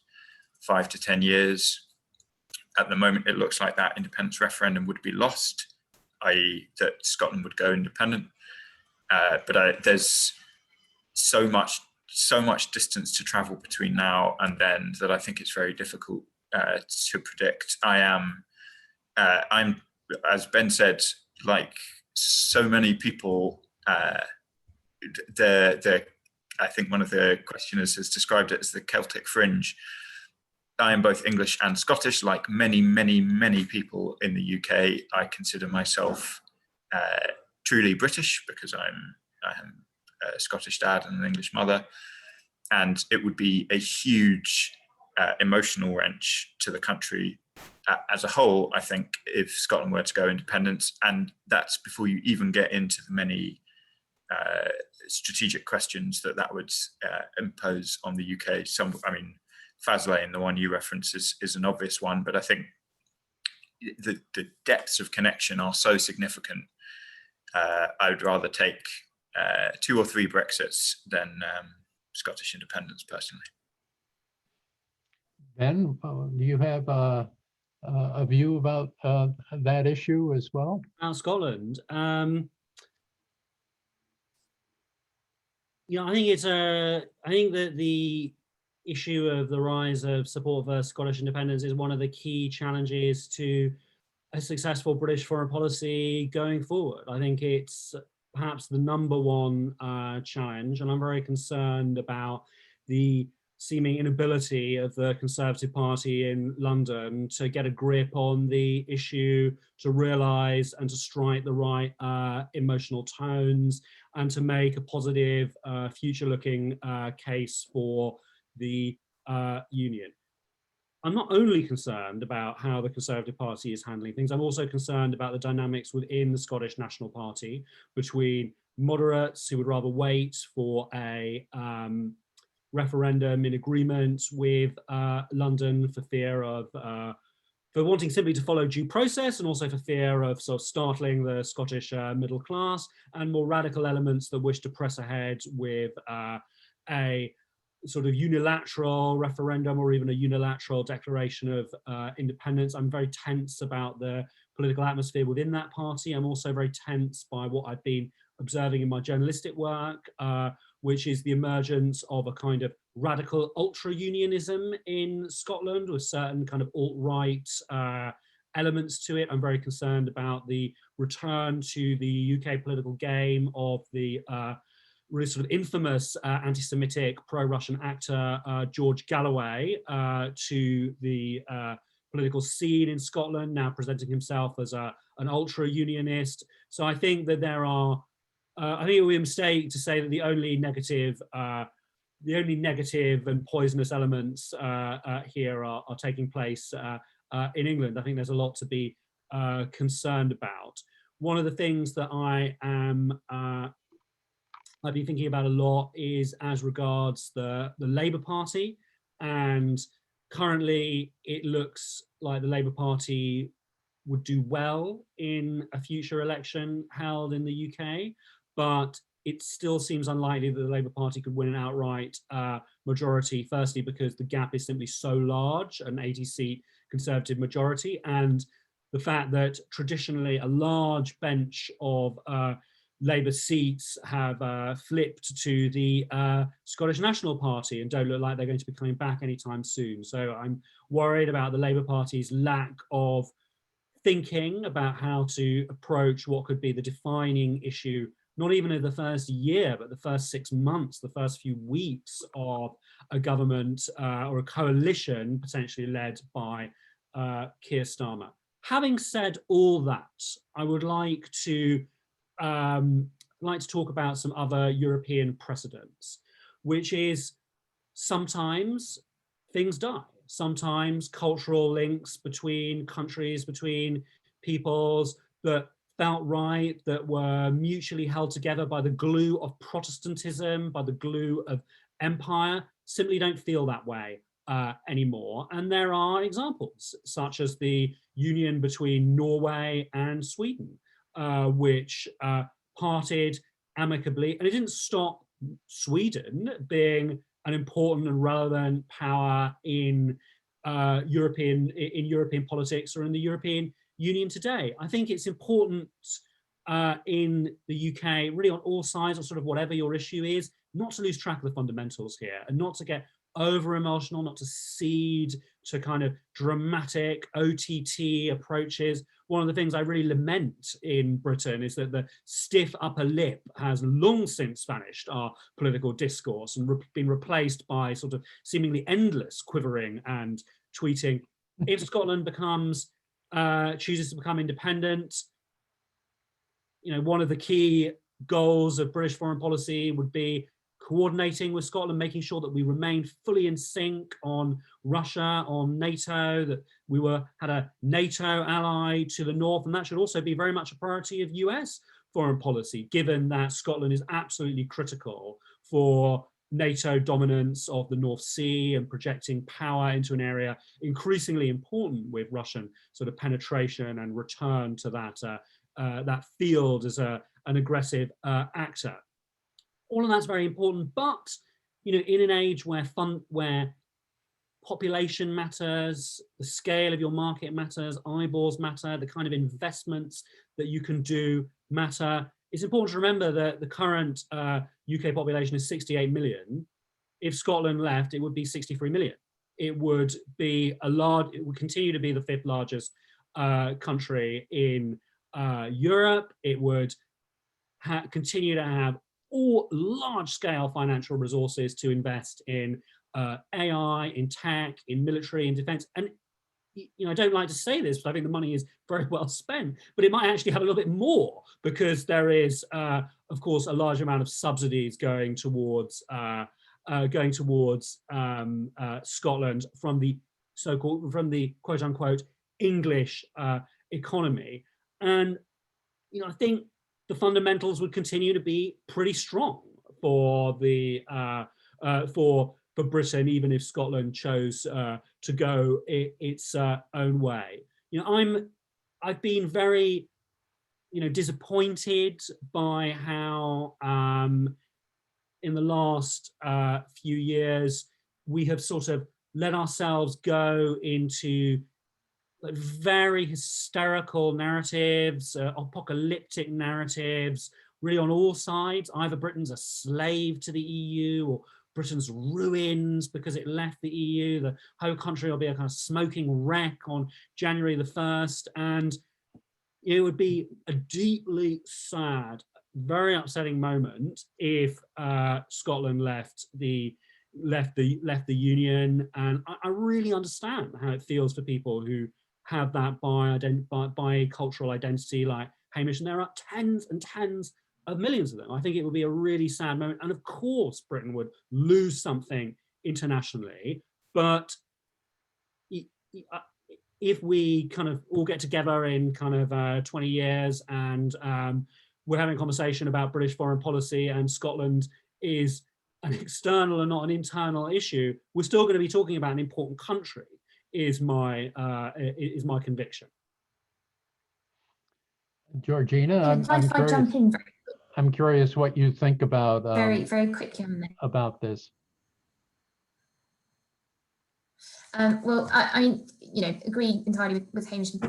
5 to 10 years. At the moment, it looks like that independence referendum would be lost, i.e. that Scotland would go independent. But there's so much distance to travel between now and then that I think it's very difficult to predict. I'm, as Ben said, like so many people, I think one of the questioners has described it as the Celtic fringe. I am both English and Scottish, like many, many, many people in the UK. I consider myself truly British because I am a Scottish dad and an English mother. And it would be a huge emotional wrench to the country as a whole, I think, if Scotland were to go independent. And that's before you even get into the many strategic questions that would impose on the UK. Faslane, the one you reference, is an obvious one, but I think the depths of connection are so significant. I would rather take 2 or 3 Brexits than Scottish independence, personally. Ben, do you have a view about that issue as well? Scotland. I think that the issue of the rise of support for Scottish independence is one of the key challenges to a successful British foreign policy going forward. I think it's perhaps the number one challenge, and I'm very concerned about the seeming inability of the Conservative Party in London to get a grip on the issue, to realise and to strike the right emotional tones, and to make a positive future-looking case for the union. I'm not only concerned about how the Conservative Party is handling things, I'm also concerned about the dynamics within the Scottish National Party between moderates who would rather wait for a referendum in agreement with London for fear of, for wanting simply to follow due process, and also for fear of sort of startling the Scottish middle class, and more radical elements that wish to press ahead with a sort of unilateral referendum or even a unilateral declaration of independence. I'm very tense about the political atmosphere within that party. I'm also very tense by what I've been observing in my journalistic work, which is the emergence of a kind of radical ultra-unionism in Scotland with certain kind of alt-right elements to it. I'm very concerned about the return to the UK political game of the really sort of infamous anti-Semitic pro-Russian actor George Galloway to the political scene in Scotland, now presenting himself as an ultra-unionist. So I think that there are, I think it would be a mistake to say that the only negative and poisonous elements here are taking place in England. I think there's a lot to be concerned about. One of the things that I've been thinking about a lot is as regards the Labour Party, and currently it looks like the Labour Party would do well in a future election held in the UK, but it still seems unlikely that the Labour Party could win an outright majority, firstly because the gap is simply so large, an 80-seat Conservative majority, and the fact that traditionally a large bench of Labour seats have flipped to the Scottish National Party and don't look like they're going to be coming back anytime soon. So I'm worried about the Labour Party's lack of thinking about how to approach what could be the defining issue, not even in the first year, but the first 6 months, the first few weeks of a government or a coalition potentially led by Keir Starmer. Having said all that, I would like to talk about some other European precedents, which is sometimes things die. Sometimes cultural links between countries, between peoples that felt right, that were mutually held together by the glue of Protestantism, by the glue of empire, simply don't feel that way anymore. And there are examples, such as the union between Norway and Sweden, which parted amicably, and it didn't stop Sweden being an important and relevant power in European politics or in the European Union today. I think it's important in the UK, really on all sides, or sort of whatever your issue is, not to lose track of the fundamentals here, and not to get over emotional, not to cede to kind of dramatic OTT approaches. One of the things I really lament in Britain is that the stiff upper lip has long since vanished our political discourse and been replaced by sort of seemingly endless quivering and tweeting. If Scotland chooses to become independent, you know, one of the key goals of British foreign policy would be coordinating with Scotland, making sure that we remain fully in sync on Russia, on NATO, that we had a NATO ally to the north, and that should also be very much a priority of US foreign policy, given that Scotland is absolutely critical for NATO dominance of the North Sea and projecting power into an area increasingly important with Russian sort of penetration and return to that field as an aggressive actor. All of that's very important, but you know, in an age where population matters, the scale of your market matters, eyeballs matter, the kind of investments that you can do matter, it's important to remember that the current UK population is 68 million. If Scotland left, it would be 63 million. It would continue to be the 5th largest country in Europe. It would continue to have all large-scale financial resources to invest in AI, in tech, in military, in defense. And I don't like to say this, but I think the money is very well spent, but it might actually have a little bit more, because there is, of course, a large amount of subsidies going towards Scotland from the so-called, from the quote-unquote English economy. And I think the fundamentals would continue to be pretty strong for the for Britain, even if Scotland chose to go its own way. I've been very, disappointed by how in the last few years we have sort of let ourselves go into very hysterical narratives, apocalyptic narratives, really on all sides. Either Britain's a slave to the EU, or Britain's ruined because it left the EU. The whole country will be a kind of smoking wreck on January the 1st. And it would be a deeply sad, very upsetting moment if Scotland left the union. And I really understand how it feels for people who have that bi-cultural identity like Hamish, and there are tens and tens of millions of them. I think it would be a really sad moment. And of course, Britain would lose something internationally. But if we kind of all get together in kind of 20 years and we're having a conversation about British foreign policy and Scotland is an external and not an internal issue, we're still going to be talking about an important country, is my conviction. Georgina, I'm curious what you think about very quickly on that. About this. Well, I agree entirely with Hamish's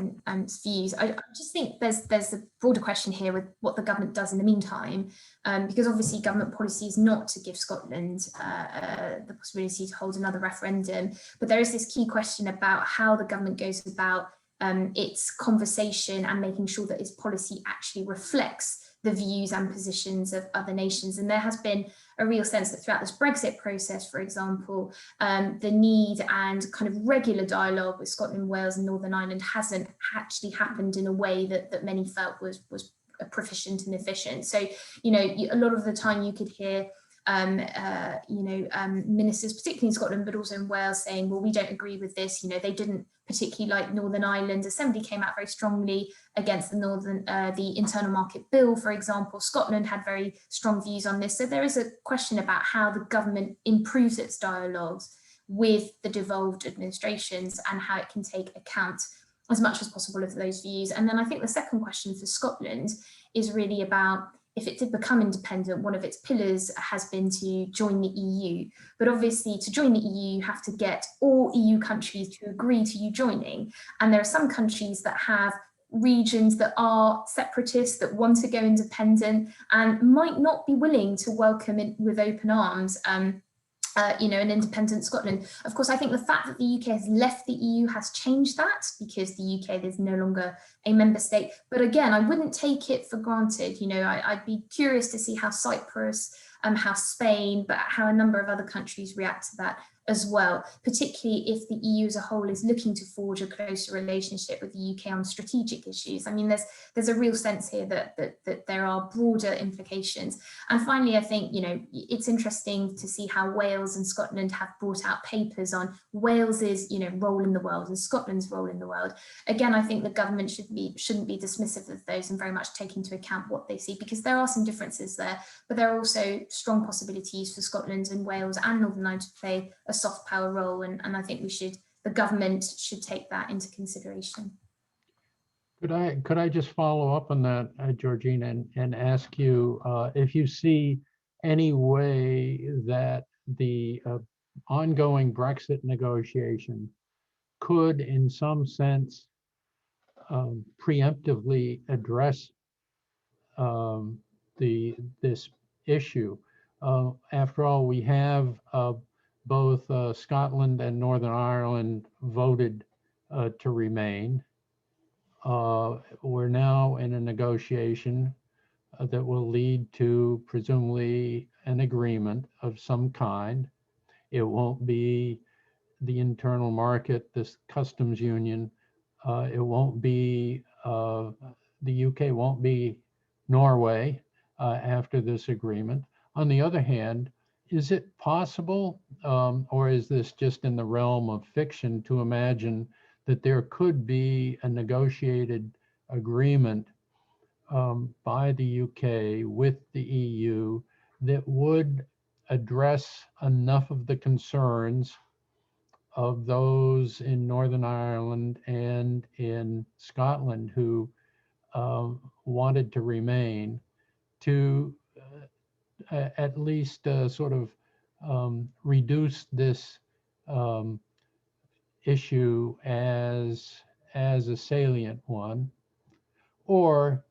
views. I just think there's a broader question here with what the government does in the meantime, because obviously government policy is not to give Scotland the possibility to hold another referendum, but there is this key question about how the government goes about its conversation and making sure that its policy actually reflects the views and positions of other nations. And there has been a real sense that throughout this Brexit process, for example, the need and kind of regular dialogue with Scotland, Wales and Northern Ireland hasn't actually happened in a way that many felt was proficient and efficient. So, a lot of the time you could hear ministers, particularly in Scotland, but also in Wales, saying, well, we don't agree with this. They didn't particularly like Northern Ireland. Assembly came out very strongly against the internal market bill, for example. Scotland had very strong views on this. So there is a question about how the government improves its dialogues with the devolved administrations and how it can take account as much as possible of those views. And then I think the second question for Scotland is really about, if it did become independent, one of its pillars has been to join the EU. But obviously to join the EU, you have to get all EU countries to agree to you joining. And there are some countries that have regions that are separatists, that want to go independent and might not be willing to welcome it with open arms an independent Scotland. Of course, I think the fact that the UK has left the EU has changed that, because the UK is no longer a member state. But again, I wouldn't take it for granted. I'd be curious to see how Cyprus, how Spain, but how a number of other countries react to that as well, particularly if the EU as a whole is looking to forge a closer relationship with the UK on strategic issues. I mean, there's a real sense here that there are broader implications. And finally, I think, it's interesting to see how Wales and Scotland have brought out papers on Wales's, role in the world and Scotland's role in the world. Again, I think the government shouldn't be dismissive of those and very much take into account what they see, because there are some differences there, but there are also strong possibilities for Scotland and Wales and Northern Ireland to play a soft power role, and I think the government should take that into consideration. Could I just follow up on that, Georgina, and ask you if you see any way that the ongoing Brexit negotiation could, in some sense, preemptively address this issue. After all, we have both Scotland and Northern Ireland voted to remain. We're now in a negotiation. that will lead to presumably an agreement of some kind. It won't be the internal market, this customs union. It won't be, the UK won't be Norway after this agreement. On the other hand, is it possible, or is this just in the realm of fiction, to imagine that there could be a negotiated agreement by the UK with the EU that would address enough of the concerns of those in Northern Ireland and in Scotland who wanted to remain, to at least sort of reduce this issue as a salient one? Or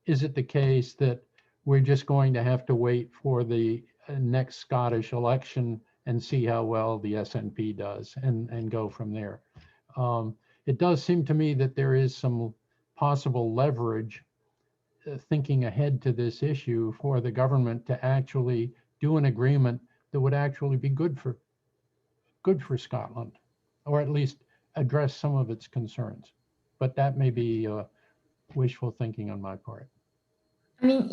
is it the case that we're just going to have to wait for the next Scottish election and see how well the SNP does and go from there? It does seem to me that there is some possible leverage thinking ahead to this issue for the government to actually do an agreement that would actually be good for Scotland, or at least address some of its concerns. But that may be wishful thinking on my part. I mean,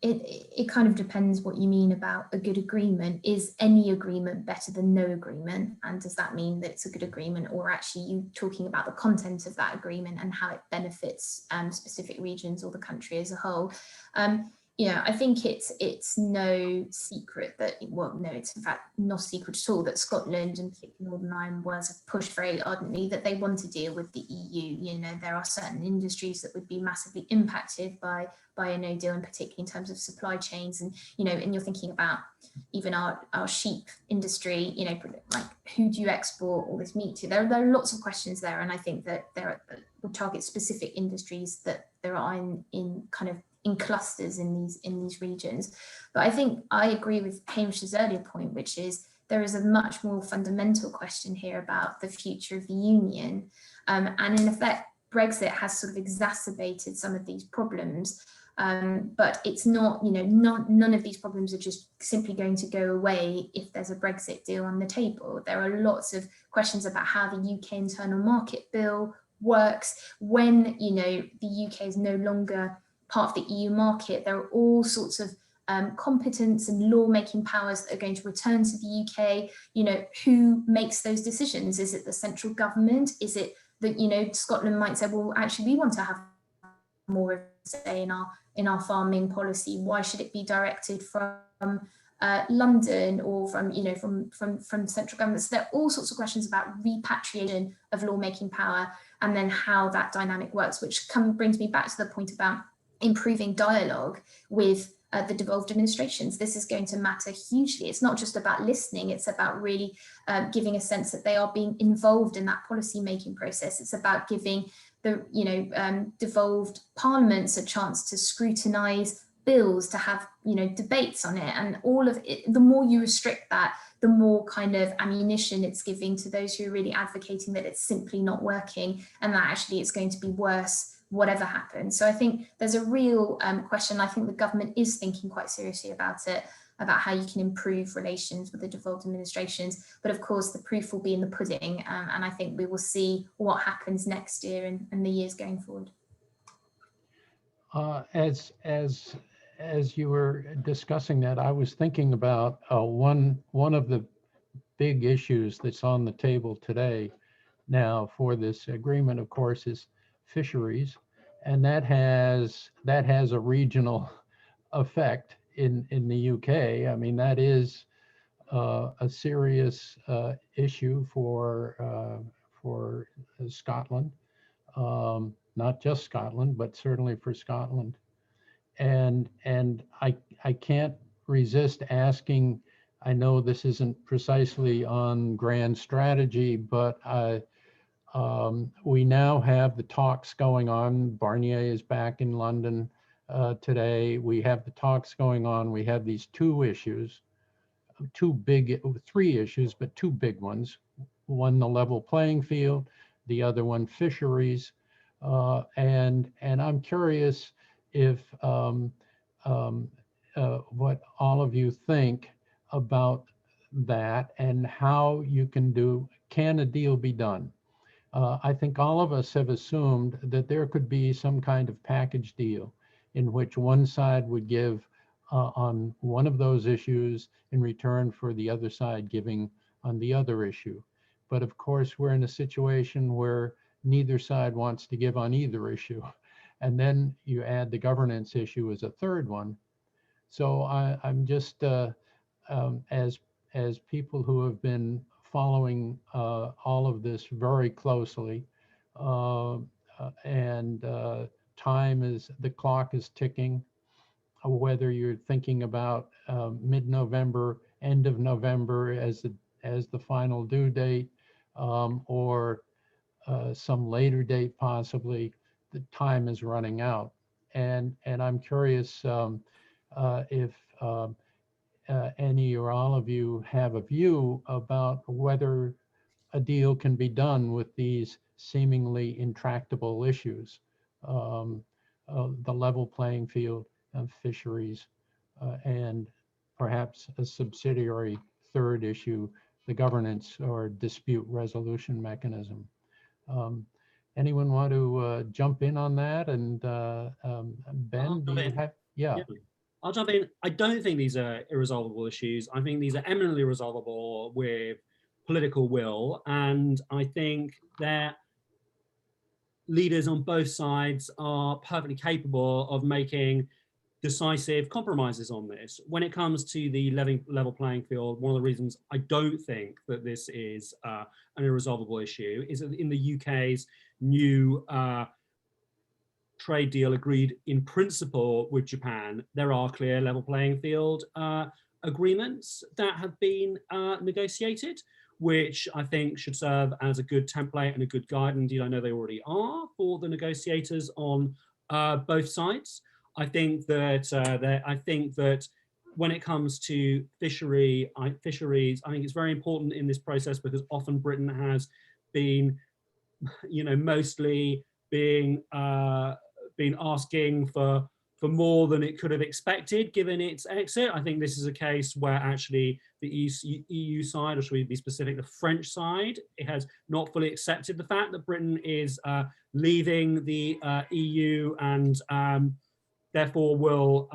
it kind of depends what you mean about a good agreement. Is any agreement better than no agreement? And does that mean that it's a good agreement, or actually you talking about the content of that agreement and how it benefits specific regions or the country as a whole? I think it's no secret that, well, no, it's in fact not a secret at all that Scotland and particularly Northern Ireland have pushed very ardently that they want to deal with the EU. There are certain industries that would be massively impacted by a no deal, in particular in terms of supply chains, and and you're thinking about even our sheep industry. Like, who do you export all this meat to? There are lots of questions there, and I think that we'll target specific industries that there are in kind of in clusters in these regions. But I think I agree with Hamish's earlier point, which is there is a much more fundamental question here about the future of the union, and in effect Brexit has sort of exacerbated some of these problems. But it's not, none of these problems are just simply going to go away if there's a Brexit deal on the table. There are lots of questions about how the UK internal market bill works. When, the UK is no longer part of the EU market, there are all sorts of competence and law-making powers that are going to return to the UK. Who makes those decisions? Is it the central government? Is it that, Scotland might say, well, actually, we want to have more of a say in our farming policy. Why should it be directed from London or from central government? So there are all sorts of questions about repatriation of lawmaking power and then how that dynamic works, which brings me back to the point about improving dialogue with the devolved administrations. This is going to matter hugely. It's not just about listening, it's about really giving a sense that they are being involved in that policy making process. It's about giving the devolved parliaments a chance to scrutinise bills, to have debates on it, and all of it. The more you restrict that, the more kind of ammunition it's giving to those who are really advocating that it's simply not working and that actually it's going to be worse whatever happens. So I think there's a real question. I think the government is thinking quite seriously about it, about how you can improve relations with the devolved administrations. But of course, the proof will be in the pudding. And I think we will see what happens next year and the years going forward. As you were discussing that, I was thinking about one of the big issues that's on the table today now for this agreement, of course, is fisheries, and that has a regional effect in the UK. I mean, that is a serious issue for Scotland, not just Scotland, but certainly for Scotland. And I can't resist asking. I know this isn't precisely on grand strategy, but we now have the talks going on. Barnier is back in London today. We have the talks going on. We have these three issues, but two big ones. One, the level playing field, the other one, fisheries. And I'm curious if what all of you think about that and how you can a deal be done? I think all of us have assumed that there could be some kind of package deal in which one side would give on one of those issues in return for the other side giving on the other issue. But of course, we're in a situation where neither side wants to give on either issue. And then you add the governance issue as a third one. So I'm just, as people who have been following all of this very closely, and the clock is ticking, whether you're thinking about mid-November, end of November as the final due date, or some later date possibly, the time is running out. And I'm curious if any or all of you have a view about whether a deal can be done with these seemingly intractable issues, the level playing field of fisheries, and perhaps a subsidiary third issue, the governance or dispute resolution mechanism. Anyone want to jump in on that? And Ben, do you have? Yeah. I'll jump in. I don't think these are irresolvable issues. I think these are eminently resolvable with political will. And I think that leaders on both sides are perfectly capable of making decisive compromises on this. When it comes to the level playing field, one of the reasons I don't think that this is an irresolvable issue is that in the UK's new trade deal agreed in principle with Japan, there are clear level playing field agreements that have been negotiated, which I think should serve as a good template and a good guide. Indeed, I know they already are for the negotiators on both sides. I think that when it comes to fisheries, I think it's very important in this process because often Britain has been, mostly being asking for more than it could have expected given its exit. I think this is a case where actually the EU side, or should we be specific, the French side, it has not fully accepted the fact that Britain is leaving the EU and therefore will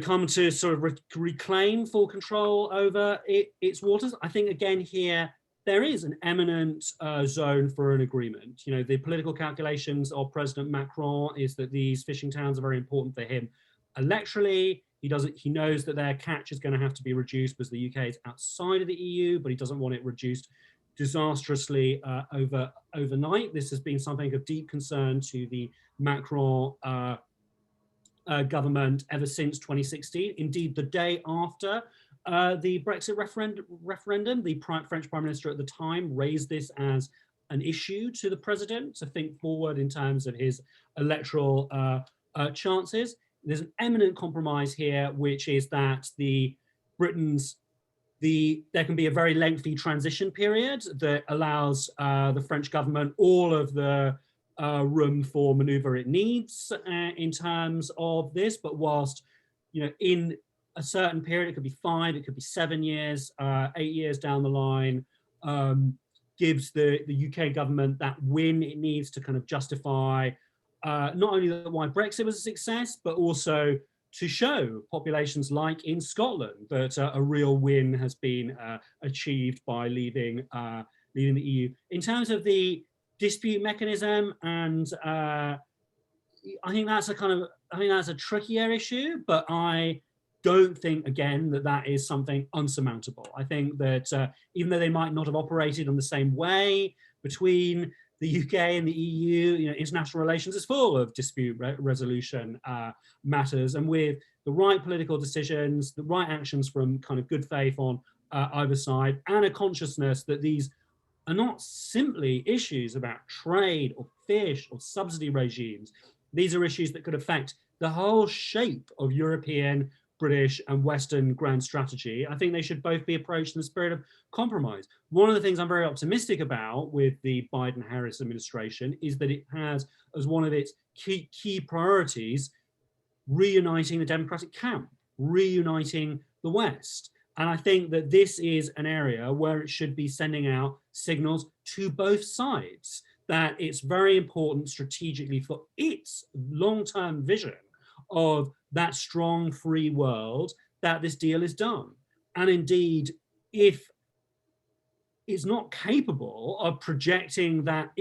come to sort of reclaim full control over its waters. I think again here, there is an eminent zone for an agreement. The political calculations of President Macron is that these fishing towns are very important for him electorally. He knows that their catch is going to have to be reduced because the UK is outside of the EU, but he doesn't want it reduced disastrously overnight. This has been something of deep concern to the Macron government ever since 2016. Indeed, the day after the Brexit referendum, the French Prime Minister at the time raised this as an issue to the president to think forward in terms of his electoral chances. There's an eminent compromise here, which is that there can be a very lengthy transition period that allows the French government all of the room for maneuver it needs in terms of this, but whilst in a certain period, it could be 5, it could be 7 years, 8 years down the line, gives the UK government that win it needs to kind of justify not only why Brexit was a success, but also to show populations like in Scotland that a real win has been achieved by leaving the EU. In terms of the dispute mechanism, and I think that's a trickier issue, but I don't think, again, that is something unsurmountable. I think that even though they might not have operated in the same way between the UK and the EU, international relations is full of dispute resolution matters, and with the right political decisions, the right actions from kind of good faith on either side, and a consciousness that these are not simply issues about trade or fish or subsidy regimes. These are issues that could affect the whole shape of European, British and Western grand strategy. I think they should both be approached in the spirit of compromise. One of the things I'm very optimistic about with the Biden-Harris administration is that it has as one of its key priorities reuniting the democratic camp, reuniting the West. And I think that this is an area where it should be sending out signals to both sides that it's very important strategically for its long-term vision of that strong free world that this deal is done. And indeed, if it's not capable of projecting that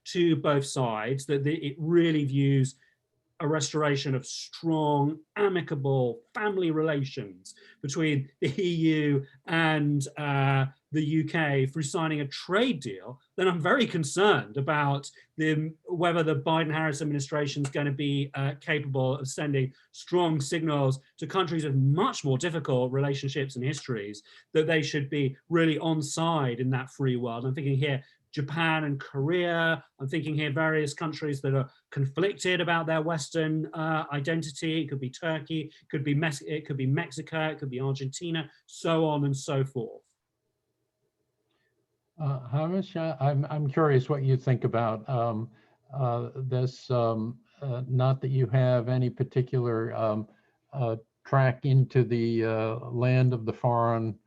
to both sides, that it really views a restoration of strong, amicable family relations between the EU and the UK through signing a trade deal, then I'm very concerned about whether the Biden-Harris administration is going to be capable of sending strong signals to countries with much more difficult relationships and histories that they should be really on side in that free world. I'm thinking here Japan and Korea. I'm thinking here various countries that are conflicted about their Western identity. It could be Turkey, it could be Mexico, it could be Argentina, so on and so forth. Hamish, I'm curious what you think about this. Not that you have any particular track into the land of the foreign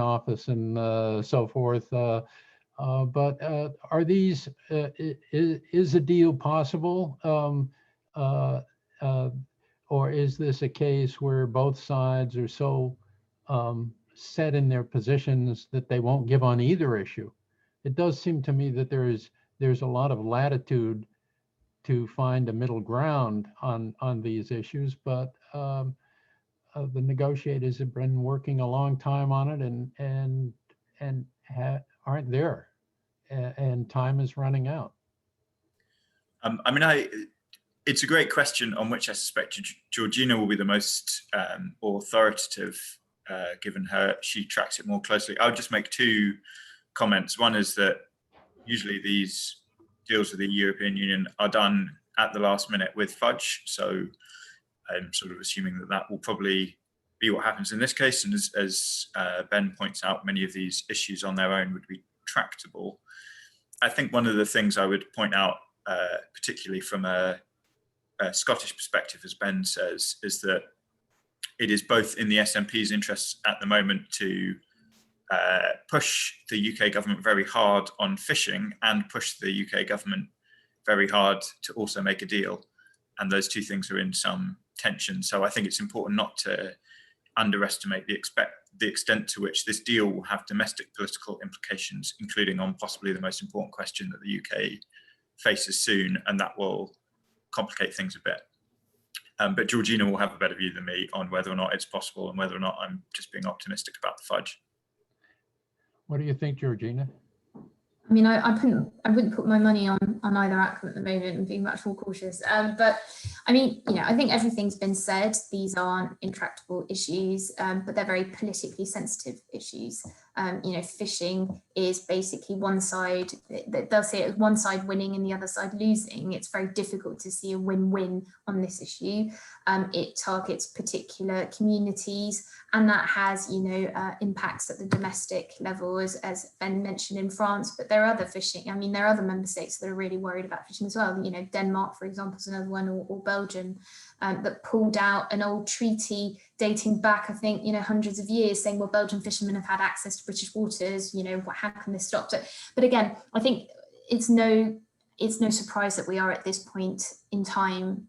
office and so forth. But are these, is a deal possible? Or is this a case where both sides are so set in their positions that they won't give on either issue? It does seem to me that there's a lot of latitude to find a middle ground on these issues, but the negotiators have been working a long time on it and aren't there, and time is running out. I mean, it's a great question on which I suspect Georgina will be the most authoritative, given she tracks it more closely. I'll just make two comments. One is that usually these deals with the European Union are done at the last minute with fudge, so I'm sort of assuming that will probably be what happens in this case. And as Ben points out, many of these issues on their own would be tractable. I think one of the things I would point out, particularly from a Scottish perspective, as Ben says, is that it is both in the SNP's interests at the moment to push the UK government very hard on fishing and push the UK government very hard to also make a deal. And those two things are in some tension. So I think it's important not to underestimate the extent to which this deal will have domestic political implications, including on possibly the most important question that the UK faces soon, and that will complicate things a bit. But Georgina will have a better view than me on whether or not it's possible and whether or not I'm just being optimistic about the fudge. What do you think, Georgina? I mean, I wouldn't put my money on either outcome at the moment and being much more cautious. But I mean, I think everything's been said. These aren't intractable issues, but they're very politically sensitive issues. Fishing is basically one side, they'll see it as one side winning and the other side losing. It's very difficult to see a win-win on this issue. It targets particular communities, and that has, impacts at the domestic level, as Ben mentioned in France, but there are other fishing. I mean, there are other member states that are really worried about fishing as well. Denmark, for example, is another one, or Belgium, that pulled out an old treaty dating back, I think, hundreds of years, saying, well, Belgian fishermen have had access to British waters, how can this stop? But again, I think it's no surprise that we are at this point in time,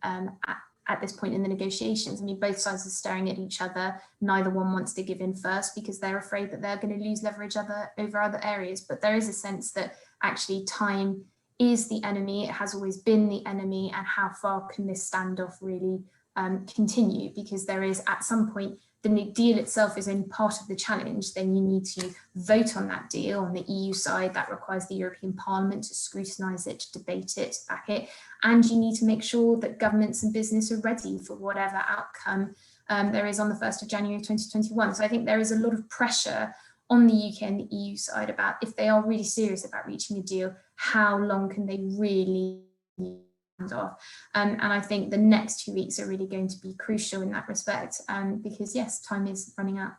at this point in the negotiations. I mean, both sides are staring at each other. Neither one wants to give in first because they're afraid that they're going to lose leverage over other areas. But there is a sense that actually time is the enemy. It has always been the enemy. And how far can this standoff really continue? Because there is, at some point, the deal itself is only part of the challenge. Then you need to vote on that deal on the EU side. That requires the European Parliament to scrutinise it, to debate it, to back it. And you need to make sure that governments and business are ready for whatever outcome there is on the 1st of January 2021. So I think there is a lot of pressure on the UK and the EU side about, if they are really serious about reaching a deal, how long can they really off? And I think the next 2 weeks are really going to be crucial in that respect, because yes, time is running out.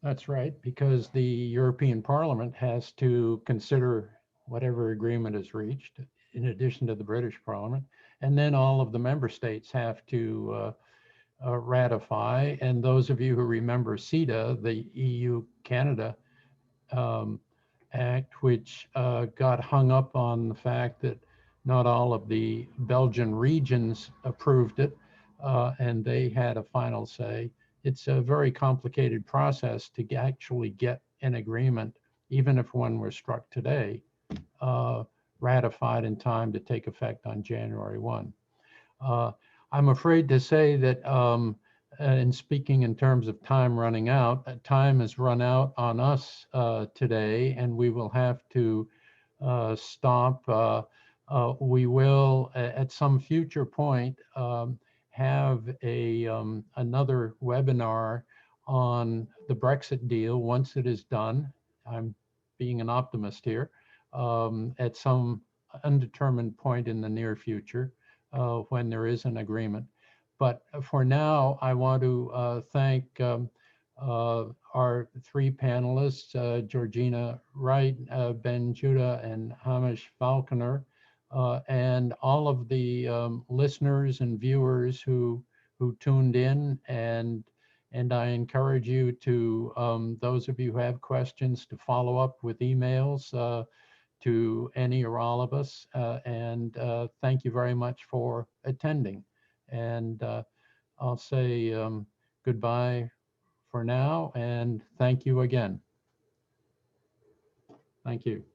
That's right, because the European Parliament has to consider whatever agreement is reached. in addition to the British Parliament. And then all of the member states have to ratify. And those of you who remember CETA, the EU-Canada Act, which got hung up on the fact that not all of the Belgian regions approved it, and they had a final say. It's a very complicated process to actually get an agreement, even if one were struck today, ratified in time to take effect on January 1. I'm afraid to say that in speaking in terms of time running out, time has run out on us today, and we will have to stop. We will, at some future point, have another webinar on the Brexit deal once it is done. I'm being an optimist here, at some undetermined point in the near future when there is an agreement. But for now, I want to thank our three panelists, Georgina Wright, Ben Judah, and Hamish Falconer, and all of the listeners and viewers who tuned in. And I encourage you to, those of you who have questions, to follow up with emails to any or all of us. And thank you very much for attending. And I'll say goodbye for now, and thank you again. Thank you.